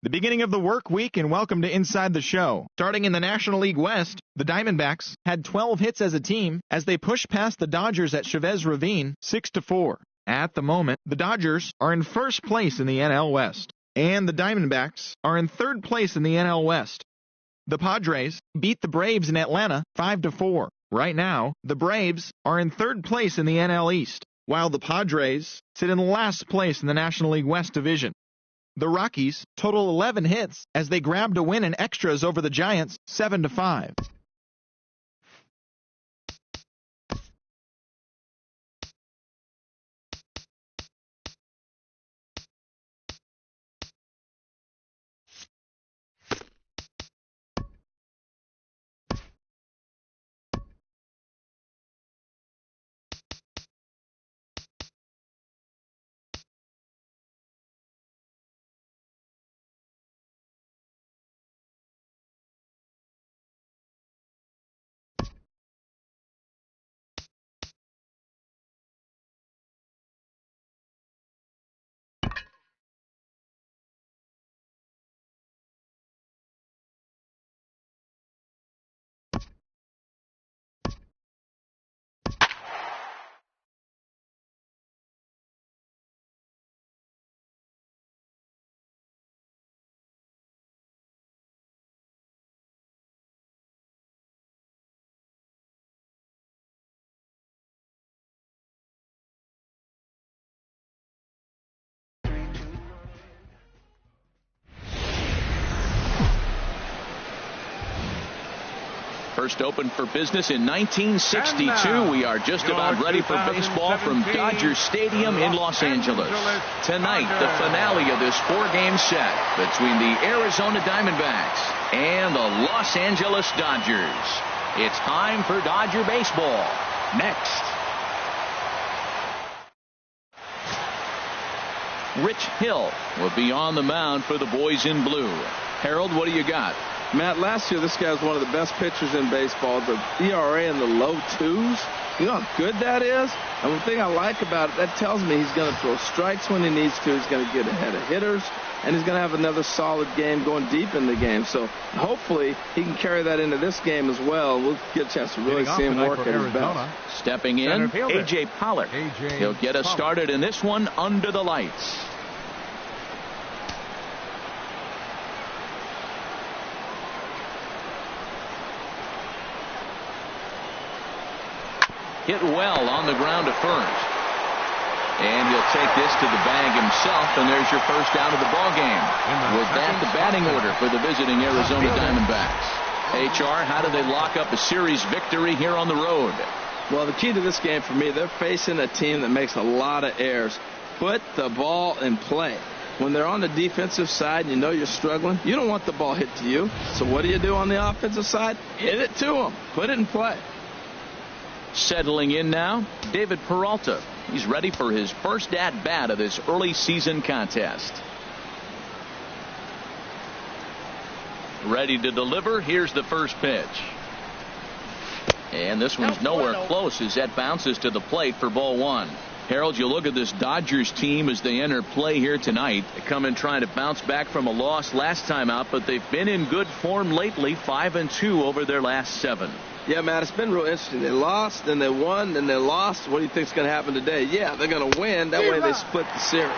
The beginning of the work week, and welcome to Inside the Show. Starting in the National League West, the Diamondbacks had 12 hits as a team as they pushed past the Dodgers at Chavez Ravine 6-4. At the moment, the Dodgers are in first place in the NL West, and the Diamondbacks are in third place in the NL West. The Padres beat the Braves in Atlanta 5-4. Right now, the Braves are in third place in the NL East, while the Padres sit in last place in the National League West division. The Rockies total 11 hits as they grabbed a win in extras over the Giants 7-5. First opened for business in 1962. We are just about ready for baseball from Dodger Stadium in Los Angeles. Tonight, the finale of this four-game set between the Arizona Diamondbacks and the Los Angeles Dodgers. It's time for Dodger baseball. Next. Rich Hill will be on the mound for the boys in blue. Harold, what do you got? Matt, last year this guy was one of the best pitchers in baseball. The ERA in the low twos. You know how good that is? And one thing I like about it, that tells me he's going to throw strikes when he needs to. He's going to get ahead of hitters. And he's going to have another solid game going deep in the game. So hopefully he can carry that into this game as well. We'll get a chance to really see him work at his best. Stepping in, A.J. Pollard. He'll get us started in this one under the lights. Hit well on the ground to first. And he'll take this to the bag himself, and there's your first out of the ball game. With that, the batting order for the visiting Arizona Diamondbacks. HR, how do they lock up a series victory here on the road? Well, the key to this game for me, they're facing a team that makes a lot of errors. Put the ball in play. When they're on the defensive side, you know you're struggling. You don't want the ball hit to you. So what do on the offensive side? Hit it to them. Put it in play. Settling in now, David Peralta. He's ready for his first at-bat of this early season contest. Ready to deliver. Here's the first pitch. And this one's nowhere close as that bounces to the plate for ball one. Harold, you look at this Dodgers team as they enter play here tonight. They come in trying to bounce back from a loss last time out, but they've been in good form lately, 5-2 over their last 7. Yeah, Matt, it's been real interesting. They lost, then they won, then they lost. What do you think's going to happen today? Yeah, they're going to win. That way they split the series.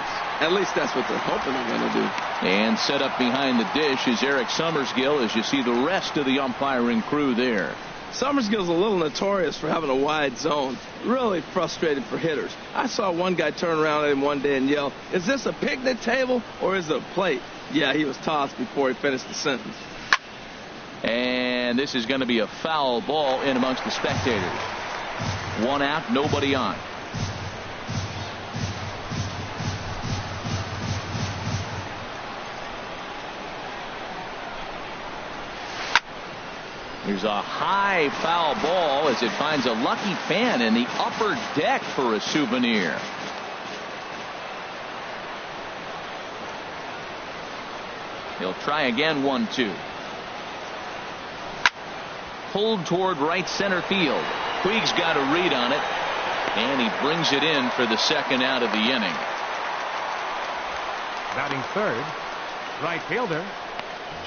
At least that's what they're hoping they're going to do. And set up behind the dish is Eric Summersgill as you see the rest of the umpiring crew there. Summersgill's a little notorious for having a wide zone. Really frustrated for hitters. I saw one guy turn around at him one day and yell, "Is this a picnic table or is it a plate?" Yeah, he was tossed before he finished the sentence. And this is going to be a foul ball in amongst the spectators. One out, nobody on. Here's a high foul ball as it finds a lucky fan in the upper deck for a souvenir. He'll try again, 1-2. Pulled toward right center field. Puig's got a read on it, and he brings it in for the second out of the inning. Batting third, Right fielder,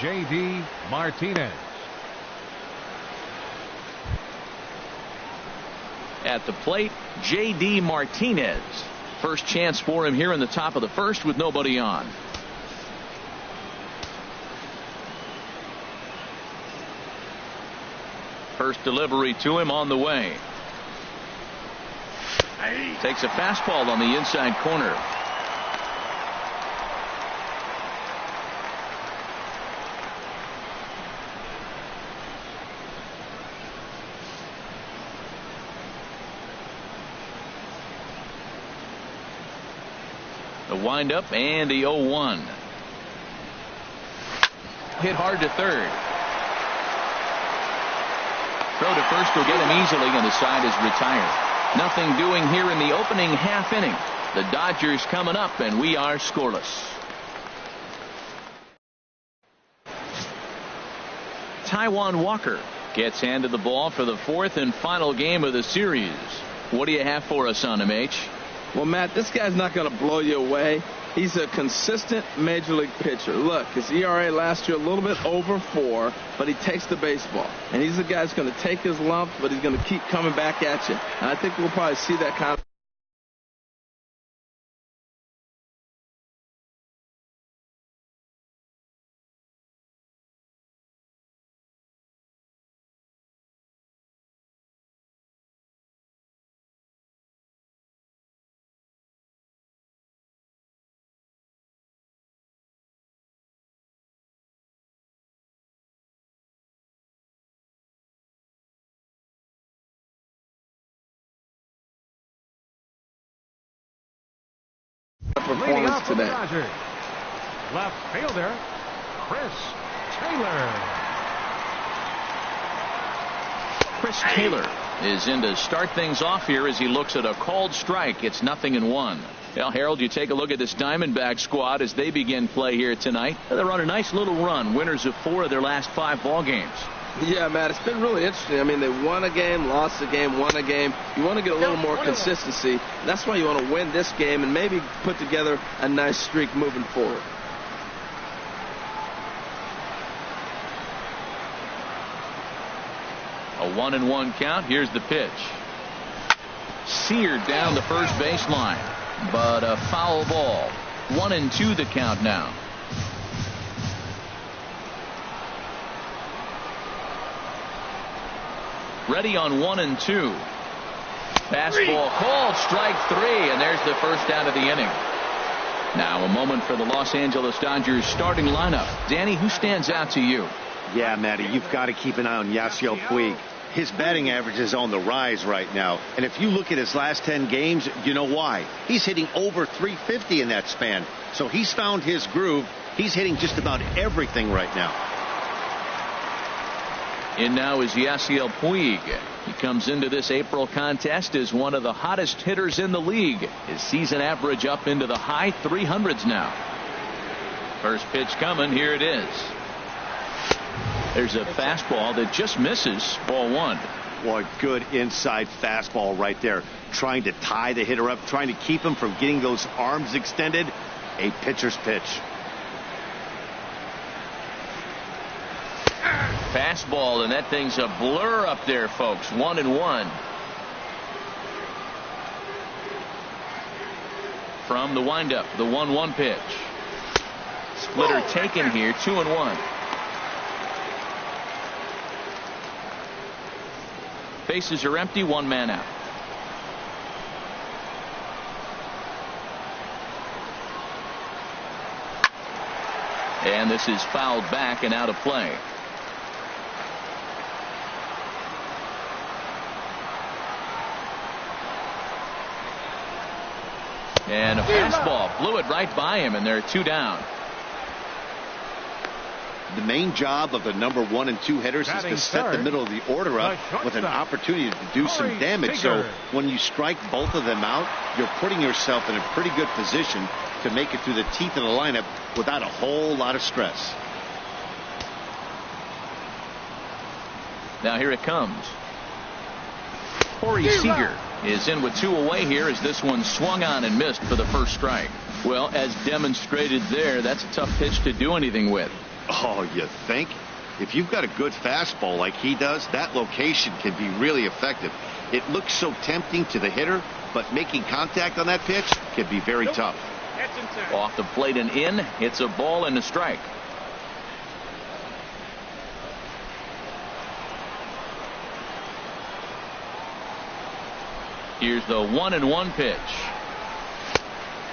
J.D. Martinez. At the plate, J.D. Martinez. First chance for him here in the top of the first with nobody on. First delivery to him on the way. Takes a fastball on the inside corner. The windup and the 0-1. Hit hard to third. Throw to first will get him easily, and the side is retired. Nothing doing here in the opening half inning. The Dodgers coming up, and we are scoreless. Taijuan Walker gets handed the ball for the fourth and final game of the series. What do you have for us on him, H? Well, Matt, this guy's not going to blow you away. He's a consistent major league pitcher. Look, his ERA last year a little bit over 4, but he takes the baseball. And he's the guy that's going to take his lumps, but he's going to keep coming back at you. And I think we'll probably see that kind of performance today. Left fielder, Chris Taylor. Chris Taylor is in to start things off here as he looks at a called strike. It's 0-1. Well, Harold, you take a look at this Diamondback squad as they begin play here tonight. They're on a nice little run, winners of 4 of their last 5 ball games. Yeah, Matt, it's been really interesting. I mean, they won a game, lost a game, won a game. You want to get a little more consistency. That's why you want to win this game and maybe put together a nice streak moving forward. A 1-1 count. Here's the pitch. Seared down the first baseline, but a foul ball. 1-2 the count now. Ready on 1-2. Fastball called, strike 3, and there's the first out of the inning. Now a moment for the Los Angeles Dodgers starting lineup. Danny, who stands out to you? Yeah, Matty, you've got to keep an eye on Yasiel Puig. His batting average is on the rise right now. And if you look at his last 10 games, you know why. He's hitting over 350 in that span. So he's found his groove. He's hitting just about everything right now. In now is Yasiel Puig. He comes into this April contest as one of the hottest hitters in the league. His season average up into the high 300s now. First pitch coming. Here it is. There's a fastball that just misses. Ball 1. Boy, good inside fastball right there. Trying to tie the hitter up, trying to keep him from getting those arms extended. A pitcher's pitch. Fastball, and that thing's a blur up there, folks. 1-1. From the windup, the 1-1 pitch. Splitter taken here, 2-1. Bases are empty, 1 man out. And this is fouled back and out of play. And a fastball blew it right by him, and they're 2 down. The main job of the number 1 and 2 hitters is to set the middle of the order up with an opportunity to do some damage. So when you strike both of them out, you're putting yourself in a pretty good position to make it through the teeth of the lineup without a whole lot of stress. Now here it comes. Corey Seager is in with 2 away here as this one swung on and missed for the first strike. Well, as demonstrated there, that's a tough pitch to do anything with. Oh, you think? If you've got a good fastball like he does, that location can be really effective. It looks so tempting to the hitter, but making contact on that pitch can be very tough. Off the plate and in. It's a ball and a strike. Here's the 1-1 pitch.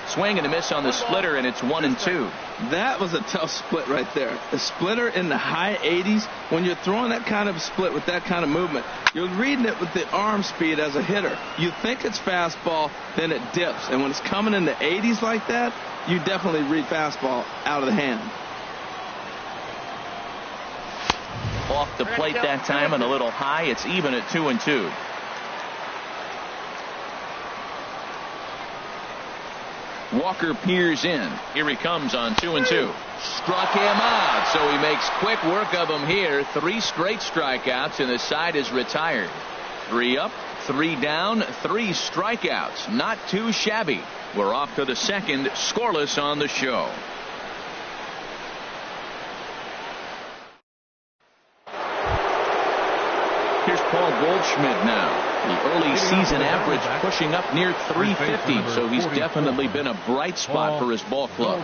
Swing and a miss on the splitter, and it's 1-2. That was a tough split right there. A splitter in the high 80s. When you're throwing that kind of split with that kind of movement, you're reading it with the arm speed as a hitter. You think it's fastball, then it dips. And when it's coming in the 80s like that, you definitely read fastball out of the hand. Off the plate that time and a little high. It's even at 2-2. Walker peers in. Here he comes on 2-2. Struck him out, so he makes quick work of him here. 3 straight strikeouts, and the side is retired. 3 up, 3 down, 3 strikeouts. Not too shabby. We're off to the second, scoreless on the show. Here's Paul Goldschmidt now. The early season average pushing up near 350, so he's definitely been a bright spot for his ball club.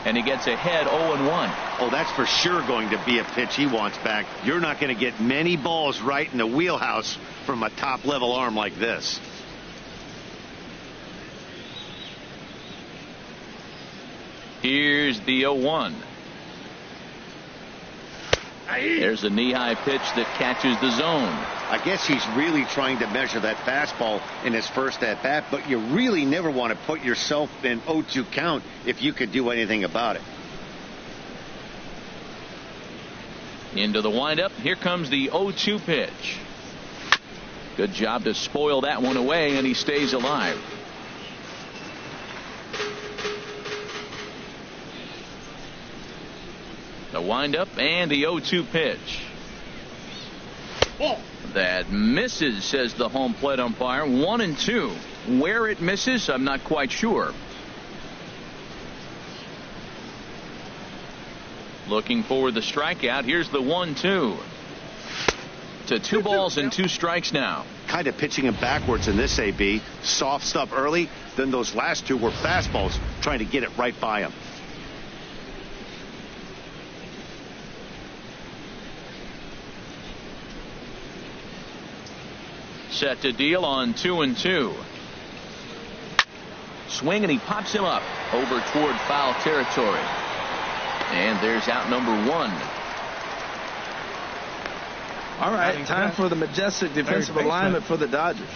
And he gets ahead 0-1. Oh, that's for sure going to be a pitch he wants back. You're not going to get many balls right in the wheelhouse from a top-level arm like this. Here's the 0-1. There's a knee-high pitch that catches the zone. I guess he's really trying to measure that fastball in his first at-bat, but you really never want to put yourself in 0-2 count if you could do anything about it. Into the windup. Here comes the 0-2 pitch. Good job to spoil that one away, and he stays alive. The windup and the 0-2 pitch. That misses, says the home plate umpire. 1-2. Where it misses, I'm not quite sure. Looking for the strikeout. Here's the 1-2. To 2 balls and 2 strikes now. Kind of pitching him backwards in this AB. Soft stuff early, then those last 2 were fastballs, trying to get it right by him. Set to deal on 2-2. Swing, and he pops him up over toward foul territory. And there's out number 1. All right, time for the majestic defensive alignment for the Dodgers.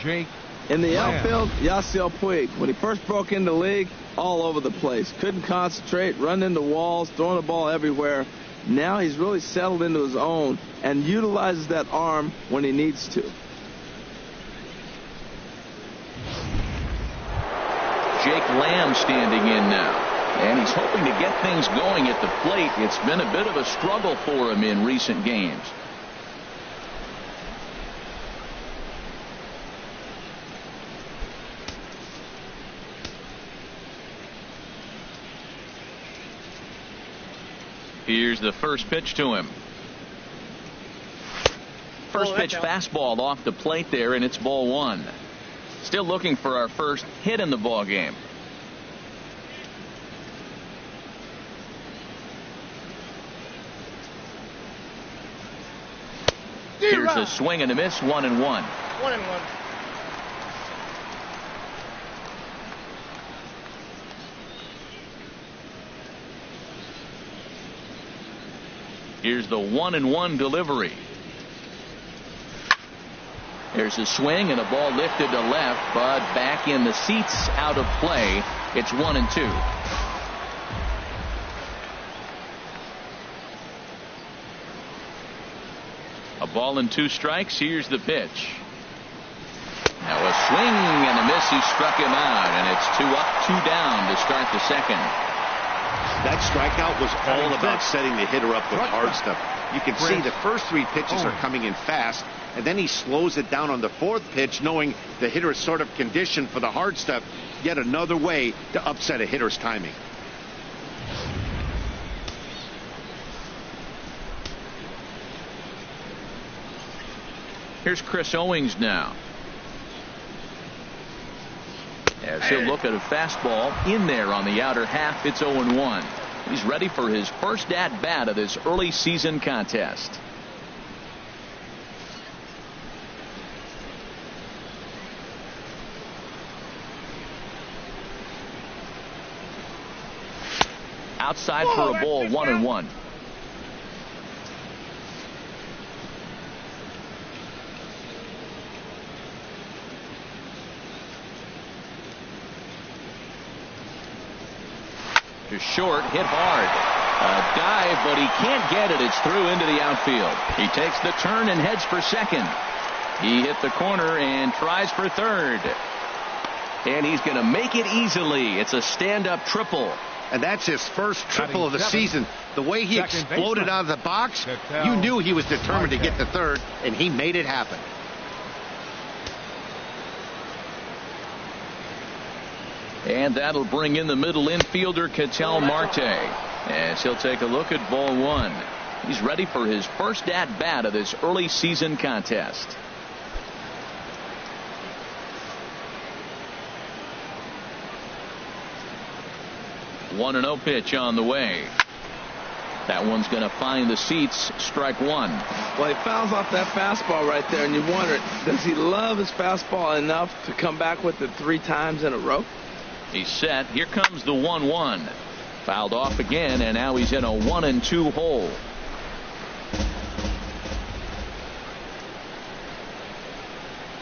In the outfield, Yasiel Puig. When he first broke into the league, all over the place. Couldn't concentrate, run into walls, throwing the ball everywhere. Now he's really settled into his own and utilizes that arm when he needs to. Jake Lamb standing in now. And he's hoping to get things going at the plate. It's been a bit of a struggle for him in recent games. Here's the first pitch to him. First pitch fastball off the plate there, and it's ball 1. Still looking for our first hit in the ball game. Here's a swing and a miss. 1-1. 1-1. Here's the 1-1 delivery. There's a swing and a ball lifted to left, but back in the seats, out of play. It's 1-2. A ball and 2 strikes. Here's the pitch. Now a swing and a miss. He struck him out, and it's 2 up, 2 down to start the second. That strikeout was all about setting the hitter up with hard stuff. You can see the first 3 pitches are coming in fast, and then he slows it down on the 4th pitch, knowing the hitter is sort of conditioned for the hard stuff. Yet another way to upset a hitter's timing. Here's Chris Owings now, as he'll look at a fastball in there on the outer half. It's 0-1. He's ready for his first at-bat of this early season contest. Outside for a ball, 1-1. To short, hit hard. A dive, but he can't get it. It's through into the outfield. He takes the turn and heads for second. He hit the corner and tries for third. And he's going to make it easily. It's a stand-up triple. And that's his first triple of the season. The way he exploded out of the box, you knew he was determined to get the third, and he made it happen. And that'll bring in the middle infielder, Ketel Marte, as he'll take a look at ball 1. He's ready for his first at-bat of this early season contest. One 1-0 pitch on the way. That one's going to find the seats. Strike 1. Well, he fouls off that fastball right there, and you wonder, does he love his fastball enough to come back with it 3 times in a row? He's set. Here comes the 1-1. Fouled off again, and now he's in a 1-2 hole.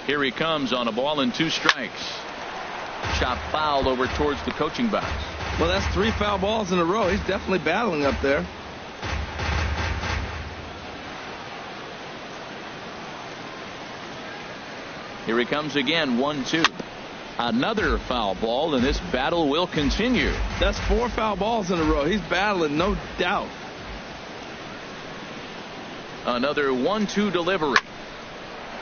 Here he comes on a ball and 2 strikes. Shot fouled over towards the coaching box. Well, that's 3 foul balls in a row. He's definitely battling up there. Here he comes again, 1-2. Another foul ball, and this battle will continue. That's 4 foul balls in a row. He's battling, no doubt. Another 1-2 delivery.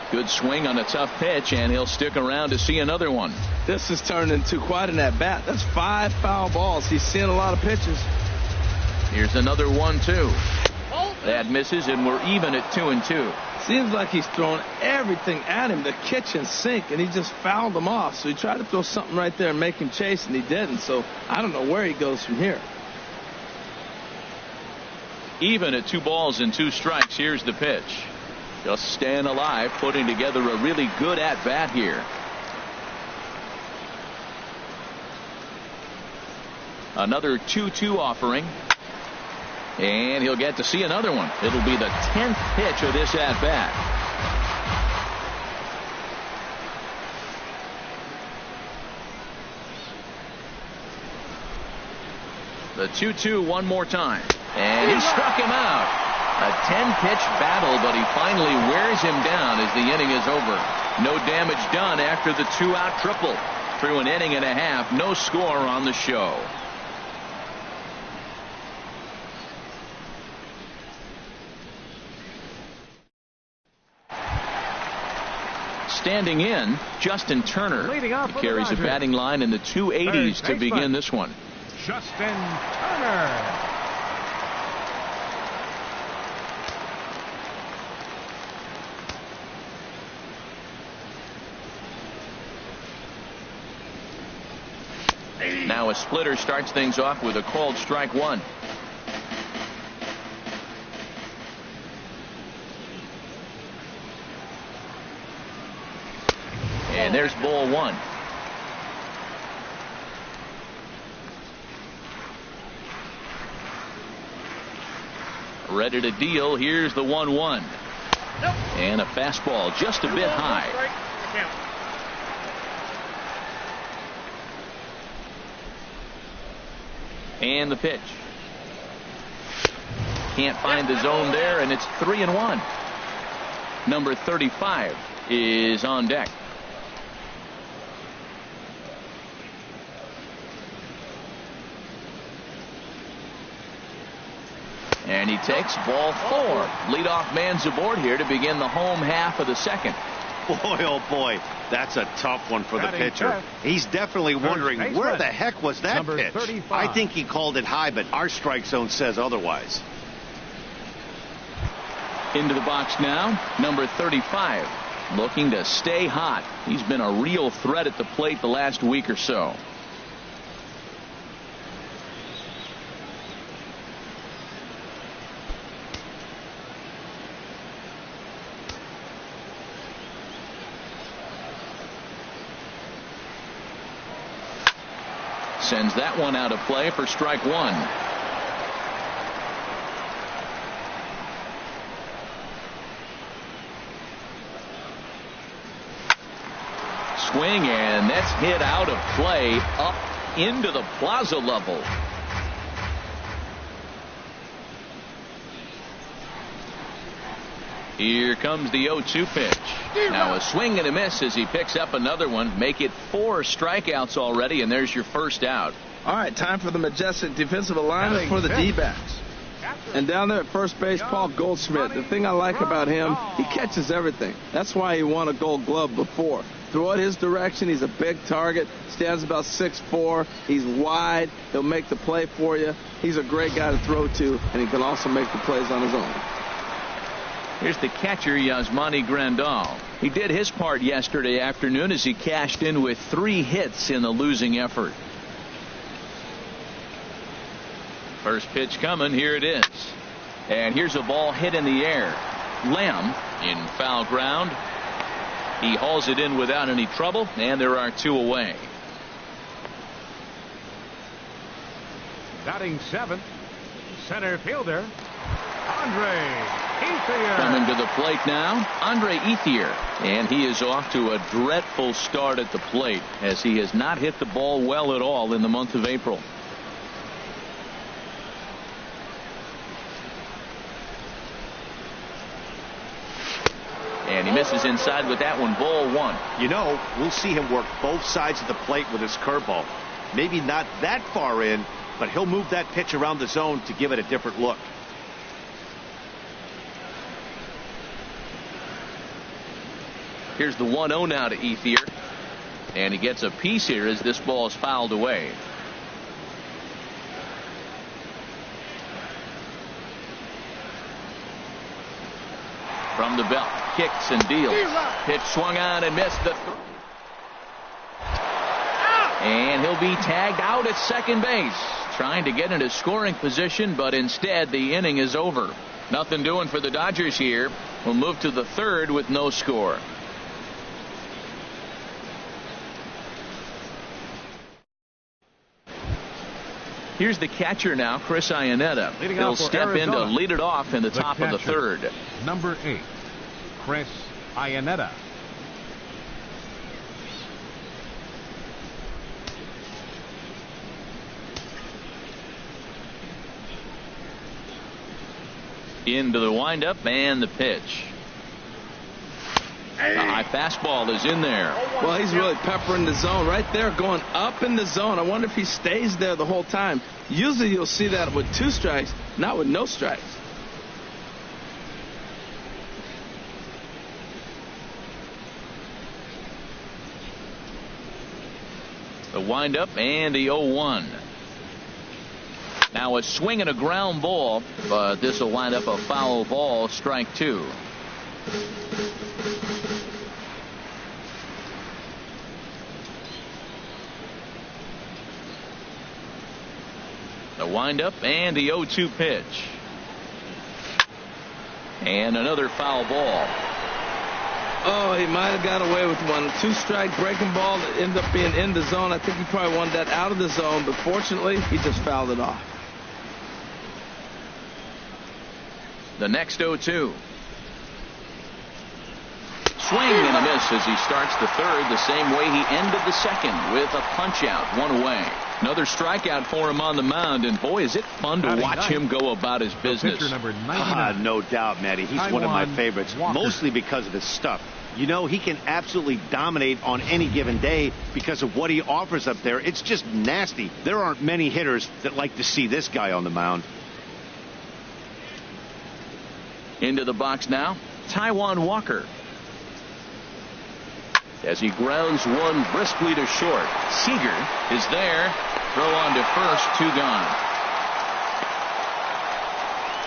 Good swing on a tough pitch, and he'll stick around to see another one. This has turned into quite an at-bat. That's 5 foul balls. He's seeing a lot of pitches. Here's another 1-2. That misses, and we're even at 2-2. Seems like he's throwing everything at him, the kitchen sink, and he just fouled him off. So he tried to throw something right there and make him chase, and he didn't. So I don't know where he goes from here. Even at 2 balls and 2 strikes, here's the pitch. Just staying alive, putting together a really good at-bat here. Another 2-2 offering. And he'll get to see another one. It'll be the 10th pitch of this at-bat. The 2-2 one more time. And he struck him out. A 10-pitch battle, but he finally wears him down as the inning is over. No damage done after the 2-out triple. Through an inning and a half, no score on the show. Standing in, Justin Turner. He carries a batting line in the 280s to begin this one. Justin Turner. Now a splitter starts things off with a called strike 1. And there's ball 1. Ready to deal. Here's the 1-1. And a fastball just a bit high. And the pitch. Can't find the zone there, and it's 3-1. Number 35 is on deck. And he takes ball 4. Leadoff man's aboard here to begin the home half of the second. Boy, oh boy, that's a tough one for the pitcher. He's definitely wondering, where the heck was that pitch? 35. I think he called it high, but our strike zone says otherwise. Into the box now, number 35. Looking to stay hot. He's been a real threat at the plate the last week or so. Sends that one out of play for strike 1. Swing, and that's hit out of play up into the plaza level. Here comes the 0-2 pitch. Now a swing and a miss as he picks up another one. Make it 4 strikeouts already, and there's your first out. All right, time for the majestic defensive alignment for the D-backs. And down there at first base, Paul Goldschmidt. The thing I like about him, he catches everything. That's why he won a Gold Glove before. Throw it his direction. He's a big target. Stands about 6'4". He's wide. He'll make the play for you. He's a great guy to throw to, and he can also make the plays on his own. Here's the catcher, Yasmani Grandal. He did his part yesterday afternoon as he cashed in with 3 hits in the losing effort. First pitch coming. Here it is. And here's a ball hit in the air. Lamb in foul ground. He hauls it in without any trouble, and there are 2 away. Batting 7th, center fielder, Andre Ethier. Coming to the plate now, Andre Ethier. And he is off to a dreadful start at the plate as he has not hit the ball well at all in the month of April. And he misses inside with that one. Ball 1. You know, we'll see him work both sides of the plate with his curveball. Maybe not that far in, but he'll move that pitch around the zone to give it a different look. Here's the 1-0 now to Ethier. And he gets a piece here as this ball is fouled away. From the belt, kicks and deals. Pitch swung on and missed the throw. And he'll be tagged out at second base, trying to get into scoring position, but instead the inning is over. Nothing doing for the Dodgers here. We'll move to the 3rd with no score. Here's the catcher now, Chris Iannetta. He'll step in to lead it off in the top of the 3rd. Number 8, Chris Iannetta. Into the windup and the pitch. The high fastball is in there. Well, he's really peppering the zone right there, going up in the zone. I wonder if he stays there the whole time. Usually you'll see that with 2 strikes, not with no strikes. The windup and the 0-1. Now a swing and a ground ball, but this will wind up a foul ball, strike 2. The windup and the 0-2 pitch. And another foul ball. Oh, he might have got away with one. 2-strike breaking ball that ended up being in the zone. I think he probably wanted that out of the zone, but fortunately, he just fouled it off. The next 0-2. Swing and a miss as he starts the 3rd the same way he ended the 2nd with a punch out, 1 away. Another strikeout for him on the mound, and boy, is it fun to watch him go about his business. No doubt, Matty. He's one of my favorites, mostly because of his stuff. You know, he can absolutely dominate on any given day because of what he offers up there. It's just nasty. There aren't many hitters that like to see this guy on the mound. Into the box now, Taijuan Walker. As he grounds one briskly to short. Seager is there. Throw on to first, 2 gone.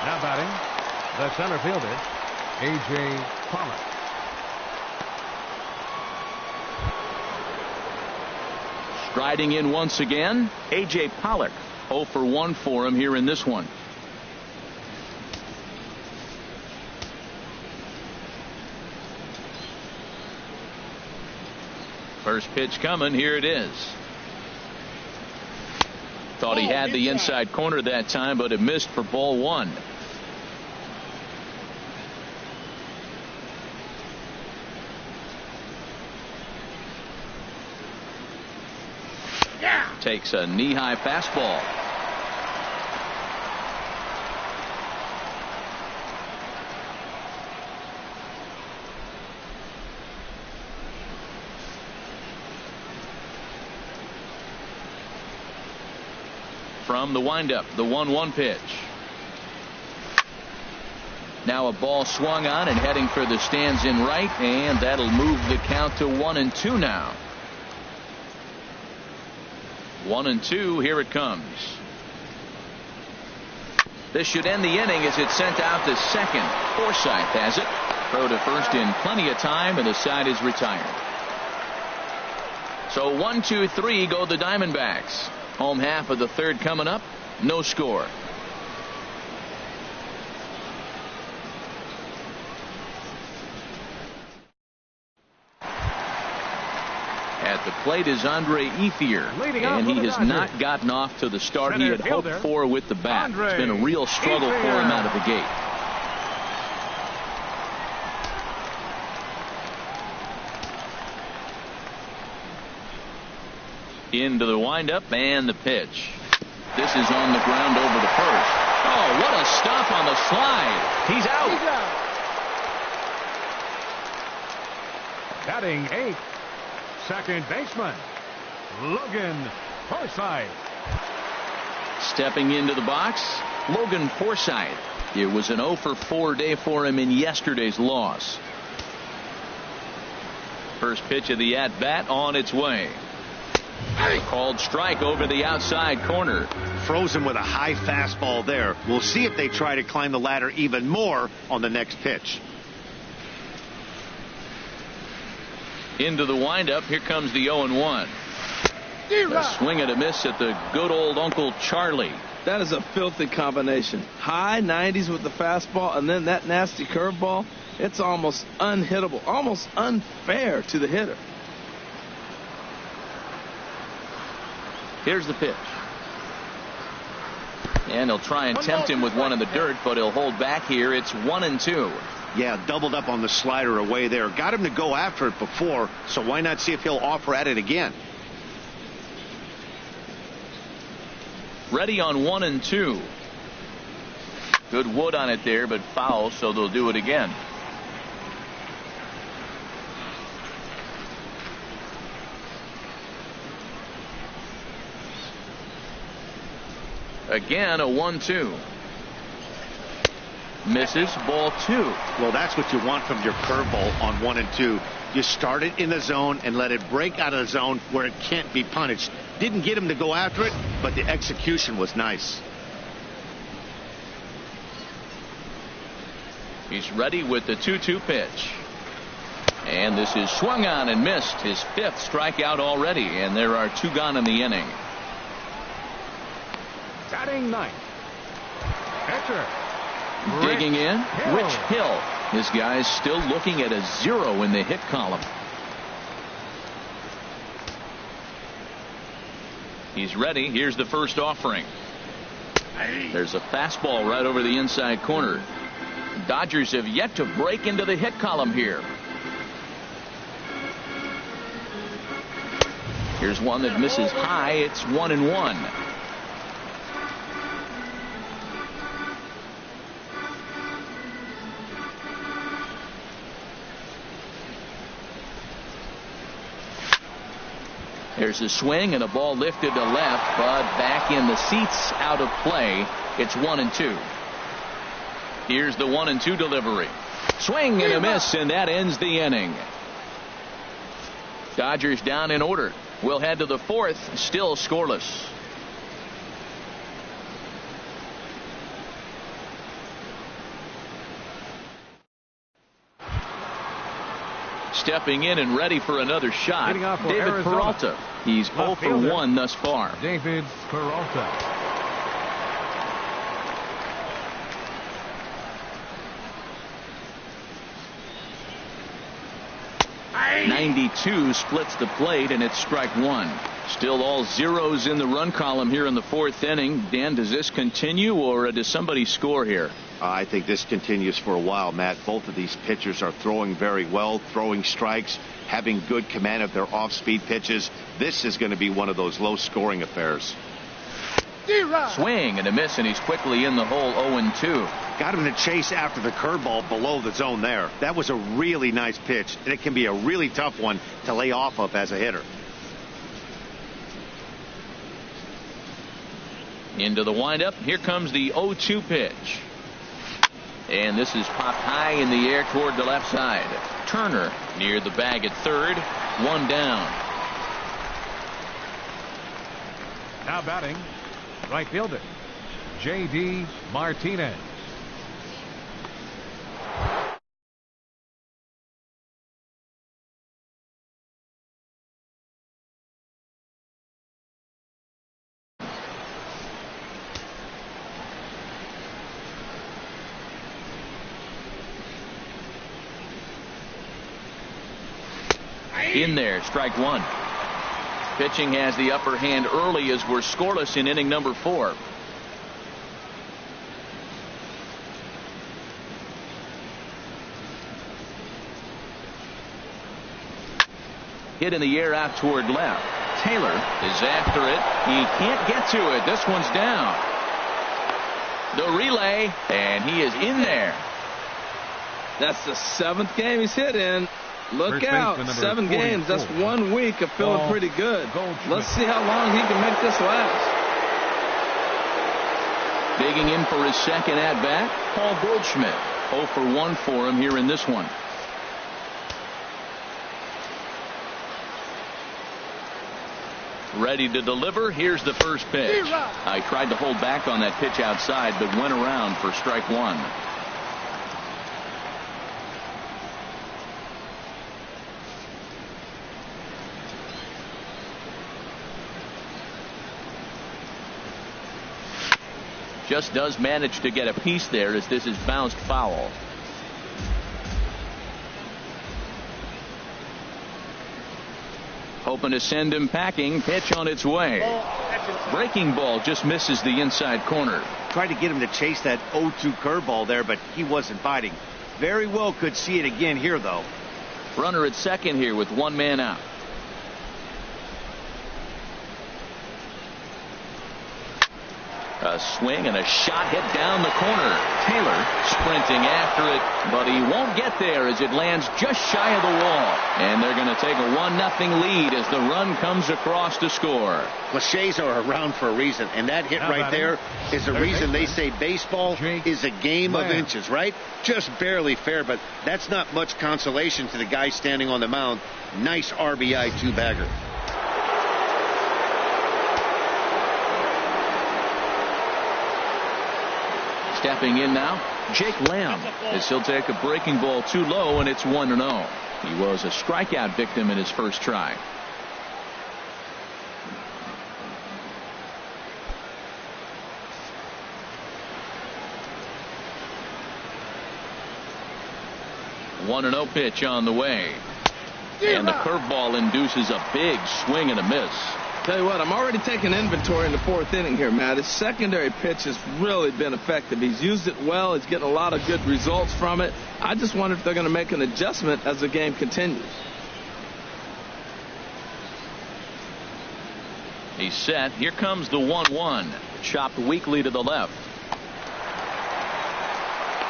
Now batting, the center fielder, A.J. Pollock. Striding in once again, A.J. Pollock. 0 for 1 for him here in this one. First pitch coming. Here it is. Thought he had the inside corner that time, but it missed for ball 1. Takes a knee-high fastball. From the windup, the 1-1 pitch. Now a ball swung on and heading for the stands in right, and that'll move the count to 1-2 now. 1-2, here it comes. This should end the inning as it's sent out to second. Forsythe has it. Throw to first in plenty of time, and the side is retired. So 1-2-3 go the Diamondbacks. Home half of the third coming up. No score. At the plate is Andre Ethier, and he has not gotten off to the start he had hoped for with the bat. It's been a real struggle for him out of the gate. Into the windup and the pitch. This is on the ground over the first. Oh, what a stop on the slide. He's out. Batting 8th, second baseman, Logan Forsythe. Stepping into the box, Logan Forsythe. It was an 0 for 4 day for him in yesterday's loss. First pitch of the at-bat on its way. Called strike over the outside corner. Frozen with a high fastball there. We'll see if they try to climb the ladder even more on the next pitch. Into the windup. Here comes the 0-1. A swing and a miss at the good old Uncle Charlie. That is a filthy combination. High 90s with the fastball and then that nasty curveball. It's almost unhittable, almost unfair to the hitter. Here's the pitch. And he'll try and tempt him with one in the dirt, but he'll hold back here. It's 1-2. Yeah, doubled up on the slider away there. Got him to go after it before, so why not see if he'll offer at it again? Ready on 1-2. Good wood on it there, but foul, so they'll do it again. Again, a 1-2. Misses, ball 2. Well, that's what you want from your curveball on 1 and 2. You start it in the zone and let it break out of the zone where it can't be punished. Didn't get him to go after it, but the execution was nice. He's ready with the 2-2 pitch. And this is swung on and missed. His 5th strikeout already, and there are 2 gone in the inning. Batting 9th, pitcher. Digging in, Rich Hill. This guy's still looking at a 0 in the hit column. He's ready. Here's the first offering. There's a fastball right over the inside corner. Dodgers have yet to break into the hit column here. Here's one that misses high. It's 1-1. There's a swing and a ball lifted to left, but back in the seats, out of play. It's 1-2. Here's the 1-2 delivery. Swing and a miss, and that ends the inning. Dodgers down in order. We'll head to the fourth, still scoreless. Stepping in and ready for another shot, David Arizona. Peralta. He's 0 for 1 thus far. David Peralta. 92 splits the plate, and it's strike one. Still all zeros in the run column here in the fourth inning. Dan, does this continue, or does somebody score here? I think this continues for a while, Matt. Both of these pitchers are throwing very well, throwing strikes, having good command of their off-speed pitches. This is going to be one of those low-scoring affairs. Swing and a miss, and he's quickly in the hole. 0-2. Got him to chase after the curveball below the zone there. That was a really nice pitch, and it can be a really tough one to lay off of as a hitter. Into the windup. Here comes the 0-2 pitch. And this is popped high in the air toward the left side. Turner near the bag at third. One down. Now batting, right fielder, J.D. Martinez. In there, strike one. Pitching has the upper hand early as we're scoreless in inning number 4. Hit in the air out toward left. Taylor is after it. He can't get to it. This one's down. The relay, and he is in there. That's the 7th game he's hit in. Look out, 7 games. That's 1 week of feeling pretty good. Let's see how long he can make this last. Digging in for his second at-bat, Paul Goldschmidt. 0 for 1 for him here in this one. Ready to deliver. Here's the first pitch. I tried to hold back on that pitch outside, but went around for strike one. Just does manage to get a piece there as this is bounced foul. Hoping to send him packing. Pitch on its way. Breaking ball just misses the inside corner. Tried to get him to chase that 0-2 curveball there, but he wasn't biting. Very well could see it again here, though. Runner at second here with one man out. A swing and a shot hit down the corner. Taylor sprinting after it, but he won't get there as it lands just shy of the wall. And they're going to take a 1-0 lead as the run comes across to score. Cliches are around for a reason, and that hit right there is the reason they say baseball is a game of inches, right? Just barely fair, but that's not much consolation to the guy standing on the mound. Nice RBI two-bagger. Stepping in now, Jake Lamb, as he'll take a breaking ball too low, and it's 1-0. He was a strikeout victim in his first try. One 1-0 pitch on the way. And the curveball induces a big swing and a miss. Tell you what, I'm already taking inventory in the 4th inning here, Matt. His secondary pitch has really been effective. He's used it well. He's getting a lot of good results from it. I just wonder if they're going to make an adjustment as the game continues. He's set. Here comes the 1-1. Chopped weakly to the left.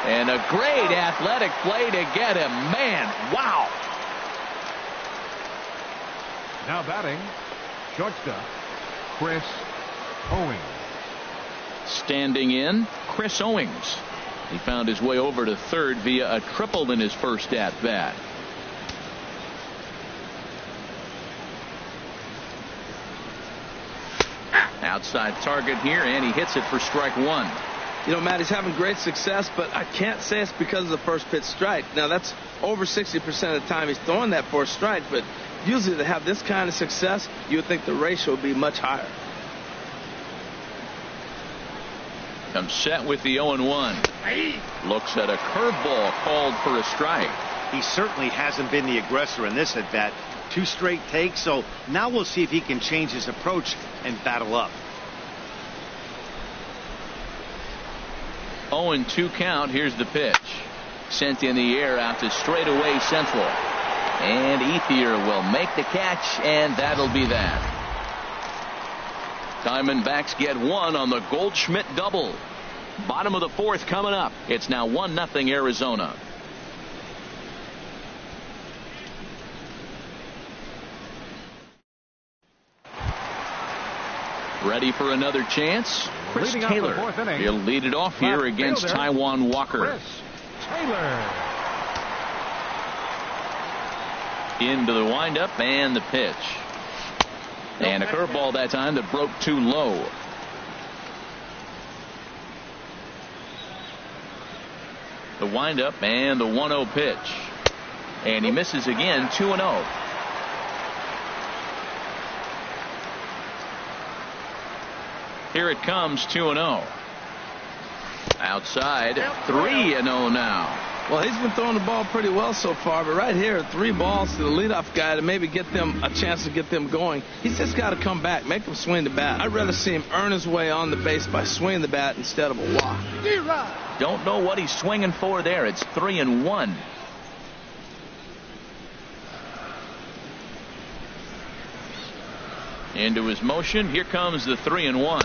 And a great athletic play to get him. Man, wow. Now batting, shortstop, Chris Owings. Standing in, Chris Owings. He found his way over to third via a triple in his first at bat. Outside target here, and he hits it for strike one. You know, Matt, he's having great success, but I can't say it's because of the first pitch strike. Now, that's over 60% of the time he's throwing that for a strike, but usually to have this kind of success, you would think the ratio would be much higher. Comes set with the 0-1. Looks at a curveball called for a strike. He certainly hasn't been the aggressor in this at bat. 2 straight takes, so now we'll see if he can change his approach and battle up. 0-2 count. Here's the pitch. Sent in the air out to straightaway central. And Ethier will make the catch, and that'll be that. Diamondbacks get one on the Goldschmidt double. Bottom of the fourth coming up. It's now 1-0 Arizona. Ready for another chance? Chris Taylor. He'll lead it off here against Taijuan Walker. Chris Taylor. Into the windup and the pitch. And a curveball that time that broke too low. The windup and the 1-0 pitch. And he misses again, 2-0. Here it comes, 2-0. Outside, 3-0 now. Well, he's been throwing the ball pretty well so far, but right here, 3 balls to the leadoff guy to maybe get them a chance to get them going. He's just got to come back, make him swing the bat. I'd rather see him earn his way on the base by swinging the bat instead of a walk. Don't know what he's swinging for there. It's 3-1. Into his motion. Here comes the 3-1.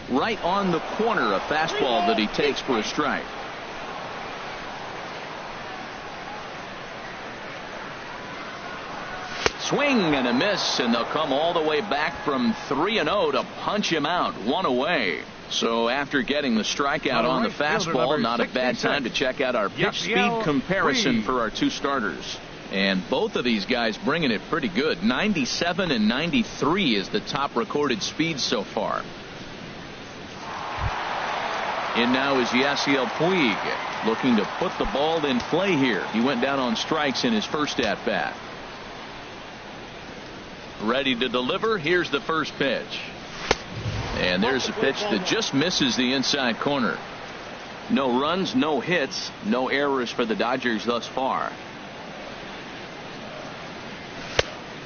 Right on the corner, a fastball that he takes for a strike. Swing and a miss, and they'll come all the way back from 3-0 to punch him out, 1 away. So after getting the strikeout on the fastball, not a bad time to check out our pitch speed comparison for our 2 starters. And both of these guys bringing it pretty good. 97 and 93 is the top recorded speed so far. In now is Yasiel Puig, looking to put the ball in play here. He went down on strikes in his first at bat. Ready to deliver. Here's the first pitch. And there's a pitch that just misses the inside corner. No runs, no hits, no errors for the Dodgers thus far.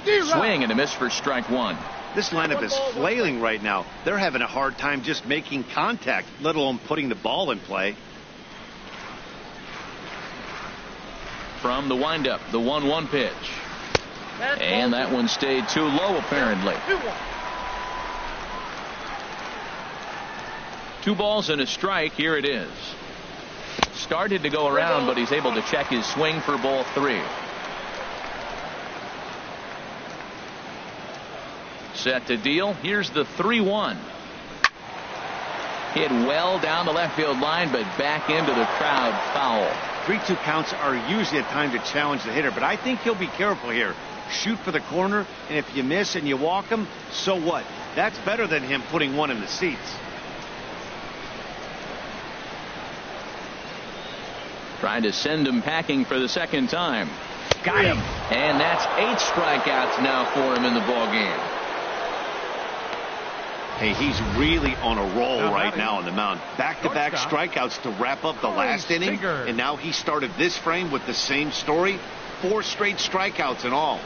Swing and a miss for strike one. This lineup is flailing right now. They're having a hard time just making contact, let alone putting the ball in play. From the windup, the 1-1 pitch. And that one stayed too low, apparently. 2 balls and a strike. Here it is. Started to go around, but he's able to check his swing for ball 3. Set to deal. Here's the 3-1. Hit well down the left field line, but back into the crowd, foul. 3-2 counts are usually a time to challenge the hitter, but I think he'll be careful here. Shoot for the corner, and if you miss and you walk him, so what? That's better than him putting one in the seats. Trying to send him packing for the second time. Got him. And that's 8 strikeouts now for him in the ball game. Hey, he's really on a roll right now on the mound. Back-to-back strikeouts to wrap up the last inning, and now he started this frame with the same story. 4 straight strikeouts in all.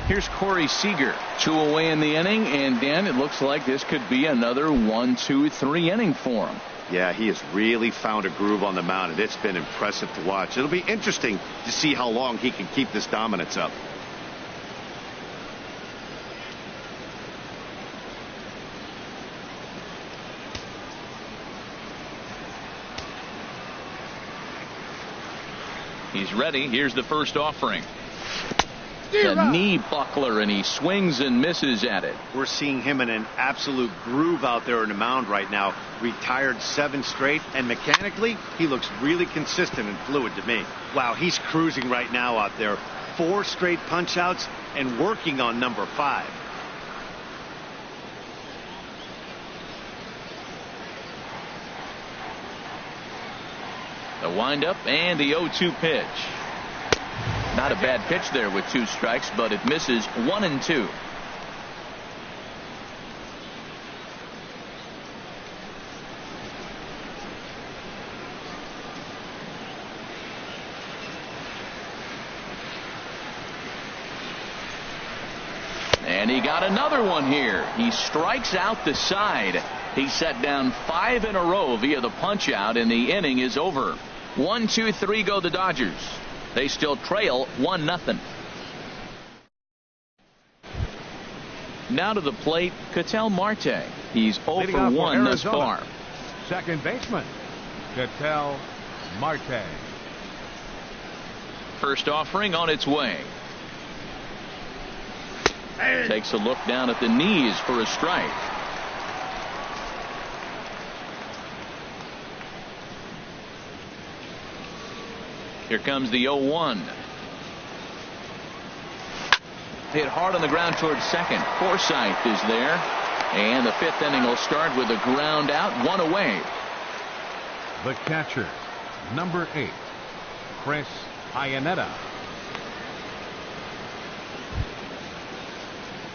Here's Corey Seager. 2 away in the inning, and Dan, it looks like this could be another 1, 2, 3 inning for him. Yeah, he has really found a groove on the mound, and it's been impressive to watch. It'll be interesting to see how long he can keep this dominance up. He's ready. Here's the first offering. The knee buckler, and he swings and misses at it. We're seeing him in an absolute groove out there in the mound right now. Retired 7 straight, and mechanically, he looks really consistent and fluid to me. Wow, he's cruising right now out there. 4 straight punch-outs and working on number 5. The windup and the 0-2 pitch. Not a bad pitch there with 2 strikes, but it misses 1-2. And he got another one here. He strikes out the side. He set down 5 in a row via the punch out, and the inning is over. 1-2-3 go the Dodgers. They still trail 1-0. Now to the plate, Ketel Marte. He's 0 for 1 thus far. Second baseman, Ketel Marte. First offering on its way. Takes a look down at the knees for a strike. Here comes the 0-1. Hit hard on the ground towards second. Forsythe is there. And the 5th inning will start with a ground out, 1 away. The catcher, number 8, Chris Iannetta.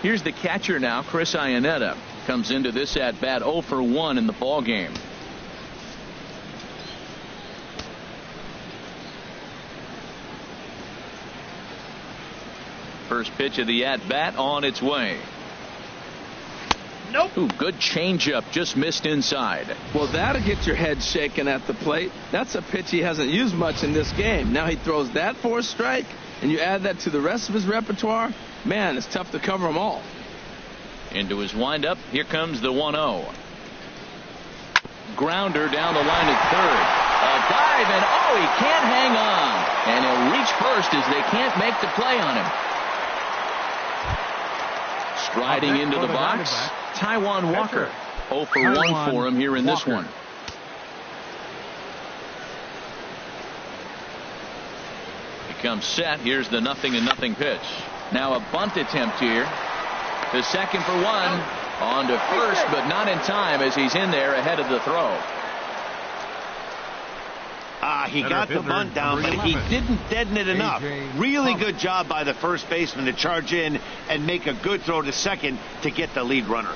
Here's the catcher now, Chris Iannetta. Comes into this at bat 0 for 1 in the ball game. First pitch of the at-bat on its way. Nope. Ooh, good changeup, just missed inside. Well, that'll get your head shaken at the plate. That's a pitch he hasn't used much in this game. Now he throws that for a strike, and you add that to the rest of his repertoire. Man, it's tough to cover them all. Into his windup, here comes the 1-0. Grounder down the line at third. A dive, and oh, he can't hang on. And he'll reach first as they can't make the play on him. Striding into the box, Taijuan Walker. 0 for 1 for him here in this one. He comes set. Here's the 0-0 pitch. Now a bunt attempt here. The second for 1. On to first, but not in time as he's in there ahead of the throw. He got the bunt down, but he didn't deaden it enough. Really good job by the first baseman to charge in and make a good throw to second to get the lead runner.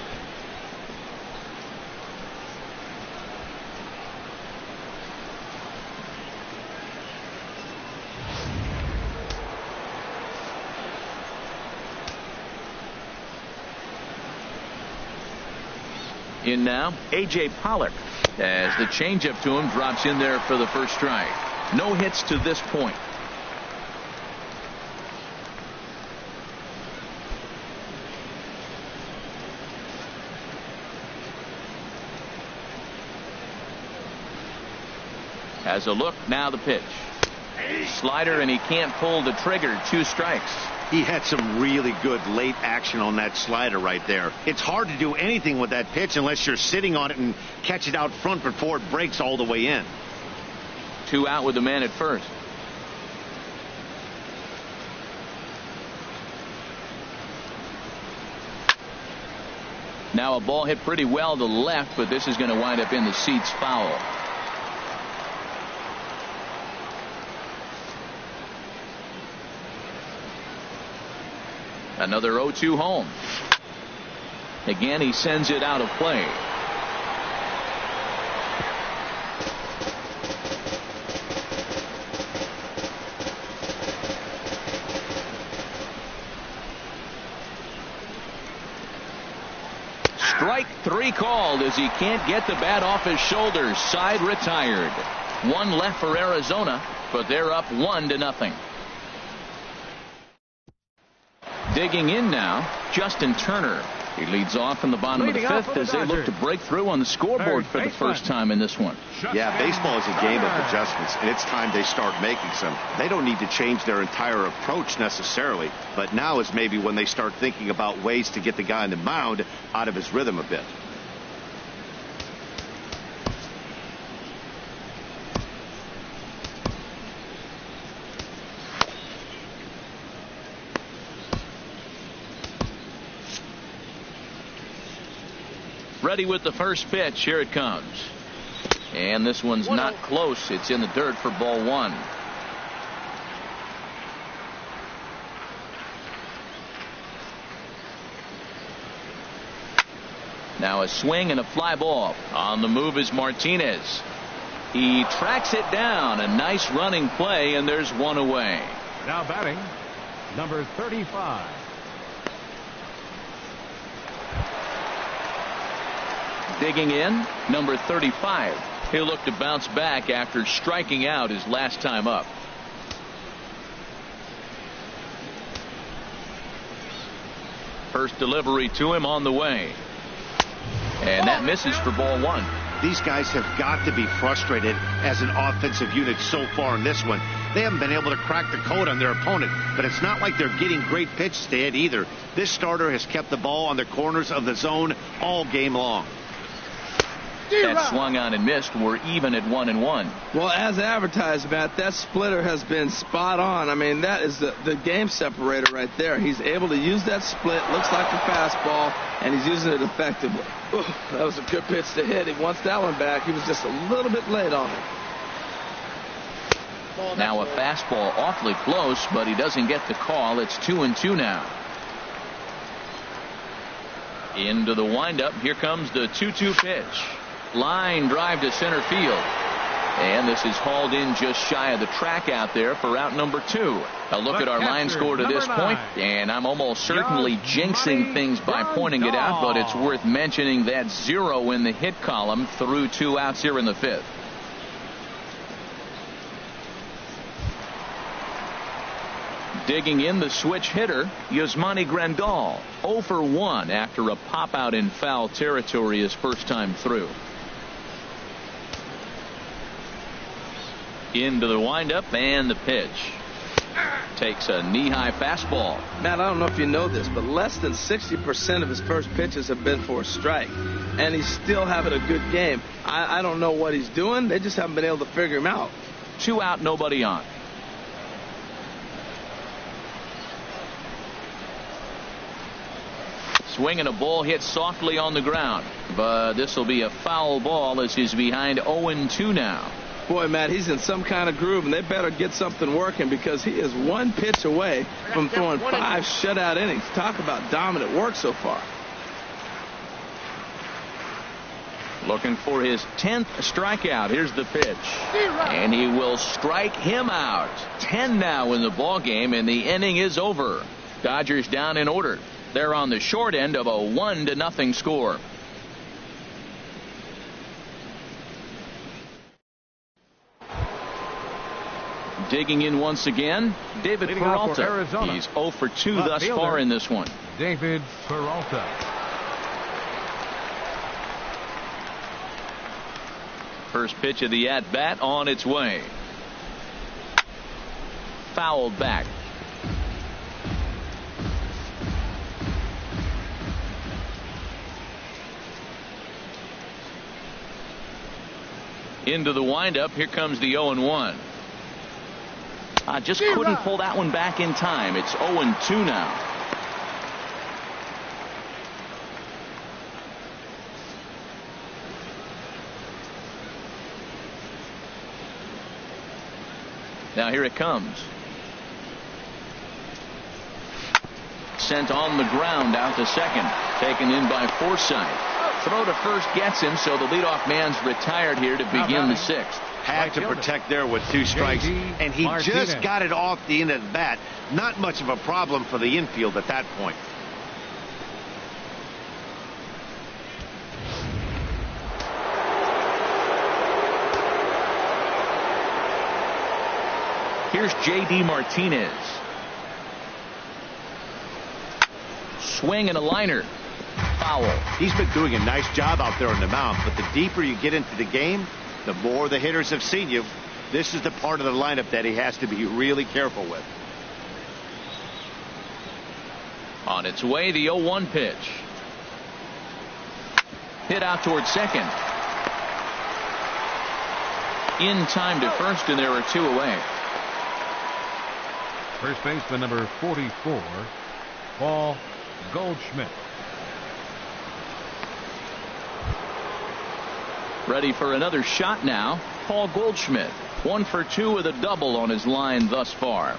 In now, A.J. Pollock, as the changeup to him drops in there for the first strike. No hits to this point. Has a look, now the pitch. Slider, and he can't pull the trigger. 2 strikes. He had some really good late action on that slider right there. It's hard to do anything with that pitch unless you're sitting on it and catch it out front before it breaks all the way in. 2 out with the man at first. Now a ball hit pretty well to left, but this is going to wind up in the seats foul. Another 0-2 home. Again, he sends it out of play. Strike 3 called as he can't get the bat off his shoulders. Side retired. 1 left for Arizona, but they're up 1-0. Digging in now, Justin Turner. He leads off in the bottom of the fifth as they look to break through on the scoreboard for the first time in this one. Yeah, baseball is a game of adjustments, and it's time they start making some. They don't need to change their entire approach necessarily, but now is maybe when they start thinking about ways to get the guy on the mound out of his rhythm a bit. Ready with the first pitch. Here it comes. And this one's not close. It's in the dirt for ball one. Now a swing and a fly ball. On the move is Martinez. He tracks it down. A nice running play, and there's one away. Now batting, number 35. Digging in, number 35. He'll look to bounce back after striking out his last time up. First delivery to him on the way. And that misses for ball one. These guys have got to be frustrated as an offensive unit so far in this one. They haven't been able to crack the code on their opponent, but it's not like they're getting great pitches to hit either. This starter has kept the ball on the corners of the zone all game long. That swung on and missed. We're even at 1-1. Well, as advertised, Matt, that splitter has been spot on. I mean, that is the game separator right there. He's able to use that split, looks like a fastball, and he's using it effectively. Ooh, that was a good pitch to hit. He wants that one back. He was just a little bit late on it. Now a fastball awfully close, but he doesn't get the call. It's 2-2 now. Into the windup. Here comes the 2-2 pitch. Line drive to center field. And this is hauled in just shy of the track out there for out number 2. A look at our line score to this point, and I'm almost certainly jinxing things by pointing it out, but it's worth mentioning that 0 in the hit column through 2 outs here in the 5th. Digging in, the switch hitter, Yasmani Grandal. 0 for 1 after a pop out in foul territory his first time through. Into the windup and the pitch. Takes a knee-high fastball. Matt, I don't know if you know this, but less than 60% of his first pitches have been for a strike. And he's still having a good game. I don't know what he's doing. They just haven't been able to figure him out. 2 out, nobody on. Swing and a ball hit softly on the ground. But this will be a foul ball as he's behind 0-2 now. Boy, Matt, he's in some kind of groove, and they better get something working because he is 1 pitch away from throwing 5 shutout innings. Talk about dominant work so far. Looking for his 10th strikeout. Here's the pitch. And he will strike him out. 10 now in the ball game, and the inning is over. Dodgers down in order. They're on the short end of a 1-0 score. Digging in once again, David Peralta. He's 0 for 2 thus far in this one. David Peralta. First pitch of the at-bat on its way. Fouled back. Into the windup. Here comes the 0-1. Just couldn't pull that one back in time. It's 0-2 now. Now here it comes. Sent on the ground out to second. Taken in by Forsythe. Throw to first gets him, so the leadoff man's retired here to begin the 6th. Had to protect there with 2 strikes, and he just got it off the end of the bat. Not much of a problem for the infield at that point. Here's J.D. Martinez. Swing and a liner. foul. He's been doing a nice job out there on the mound, but the deeper you get into the game, the more the hitters have seen you. This is the part of the lineup that he has to be really careful with. On its way, the 0-1 pitch. Hit out towards second. In time to first, and there are 2 away. First baseman number 44, Paul Goldschmidt. Ready for another shot now. Paul Goldschmidt, 1 for 2 with a double on his line thus far.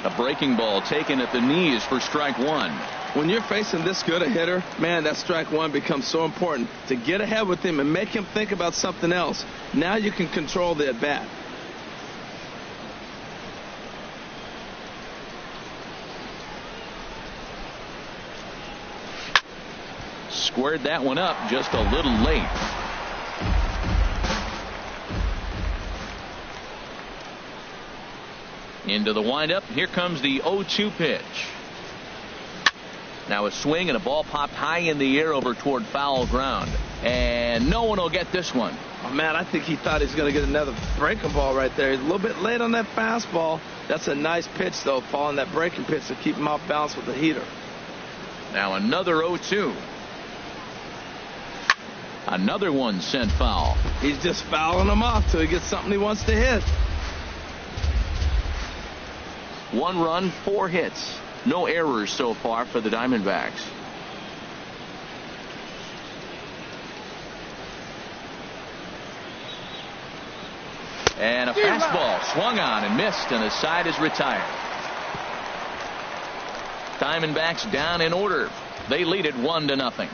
A breaking ball taken at the knees for strike 1. When you're facing this good a hitter, man, that strike 1 becomes so important to get ahead with him and make him think about something else. Now you can control the at bat. Squared that one up just a little late. Into the windup. Here comes the 0-2 pitch. Now a swing and a ball popped high in the air over toward foul ground. And no one will get this one. Oh, man, I think he thought he was going to get another breaking ball right there. He's a little bit late on that fastball. That's a nice pitch, though, following that breaking pitch to keep him off balance with the heater. Now another 0-2. Another one sent foul. He's just fouling him off till he gets something he wants to hit. 1 run, 4 hits. No errors so far for the Diamondbacks. And a fastball swung on and missed, and the side is retired. Diamondbacks down in order. They lead it 1-0.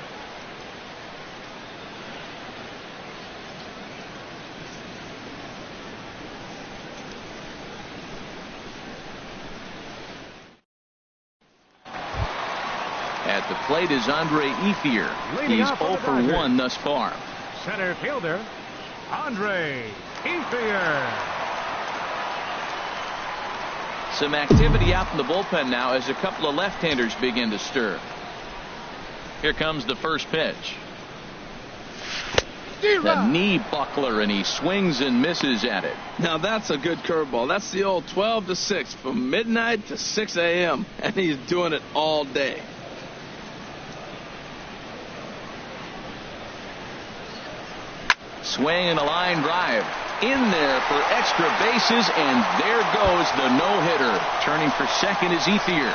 At the plate is Andre Ethier. He's 0 for 1 thus far. Center fielder, Andre Ethier. Some activity out in the bullpen now as a couple of left-handers begin to stir. Here comes the first pitch. The knee buckler, and he swings and misses at it. Now that's a good curveball. That's the old 12 to 6 from midnight to 6 a.m. and he's doing it all day. Swing and a line drive in there for extra bases, and there goes the no-hitter. Turning for second is Ethier.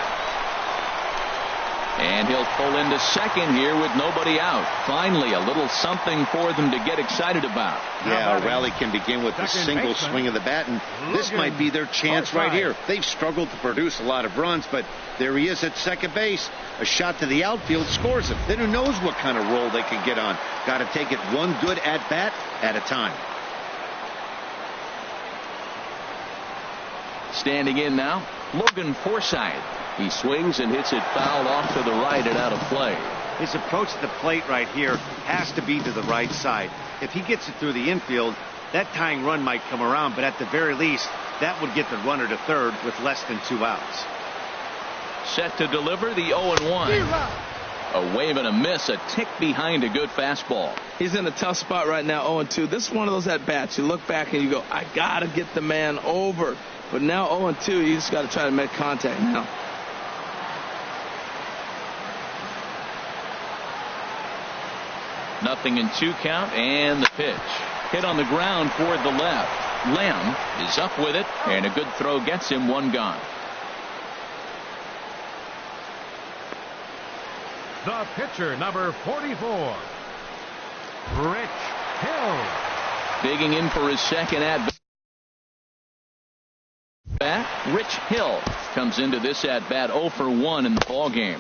And he'll pull into second here with nobody out. Finally, a little something for them to get excited about. Yeah, a rally can begin with a single swing of the bat, and this might be their chance right here. They've struggled to produce a lot of runs, but there he is at second base. A shot to the outfield scores him. Then who knows what kind of roll they can get on. Got to take it one good at-bat at a time. Standing in now, Logan Forsythe. He swings and hits it foul off to the right and out of play. His approach to the plate right here has to be to the right side. If he gets it through the infield, that tying run might come around, but at the very least, that would get the runner to third with less than 2 outs. Set to deliver the 0-1. A wave and a miss, a tick behind a good fastball. He's in a tough spot right now, 0-2. This is one of those at-bats. You look back and you go, I got to get the man over. But now 0-2, you just got to try to make contact now. Nothing in 2 count, and the pitch. Hit on the ground toward the left. Lem is up with it, and a good throw gets him 1 gone. The pitcher, number 44, Rich Hill. Digging in for his second at bat. Rich Hill comes into this at bat 0 for 1 in the ball game.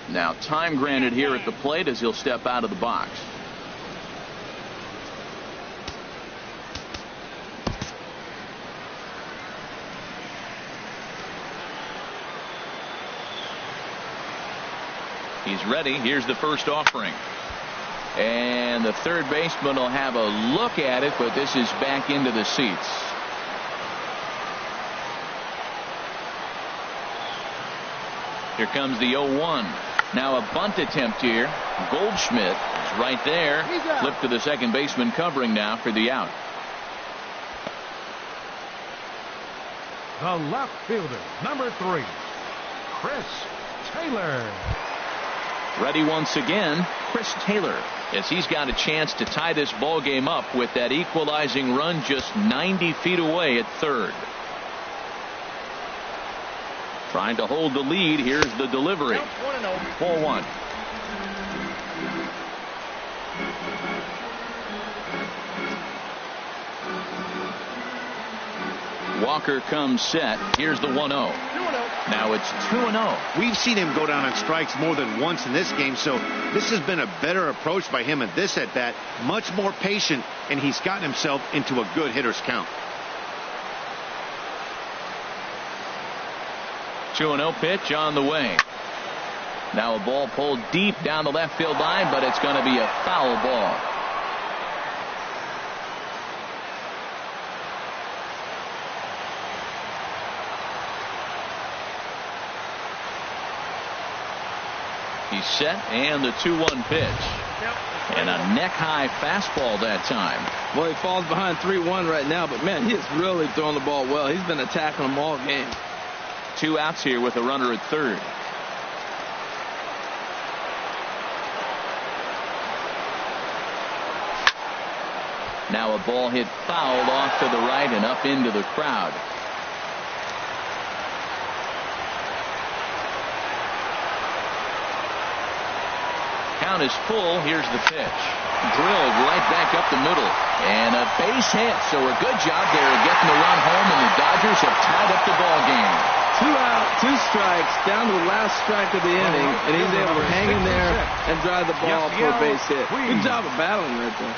Now time granted here at the plate as he'll step out of the box. He's ready. Here's the first offering. And the third baseman will have a look at it, but this is back into the seats. Here comes the 0-1. Now a bunt attempt here. Goldschmidt is right there. Flip to the second baseman covering now for the out. The left fielder, number 3, Chris Taylor. Ready once again, Chris Taylor, as he's got a chance to tie this ball game up with that equalizing run just 90 feet away at third. Trying to hold the lead. Here's the delivery. 4-1. Walker comes set. Here's the 1-0. Now it's 2-0. We've seen him go down on strikes more than once in this game, so this has been a better approach by him at this at bat. Much more patient, and he's gotten himself into a good hitter's count. 2-0 pitch on the way. Now a ball pulled deep down the left field line, but it's going to be a foul ball. He's set, and the 2-1 pitch. And a neck-high fastball that time. Well, he falls behind 3-1 right now, but man, he is really throwing the ball well. He's been attacking them all game. 2 outs here with a runner at third. Now a ball hit foul off to the right and up into the crowd. Count is full. Here's the pitch. Drilled right back up the middle. And a base hit. So a good job there of getting the run home, and the Dodgers have tied up the ball game. 2 out, 2 strikes, down to the last strike of the inning, and he's able to hang in there and drive the ball for a base hit. Good job of battling right there.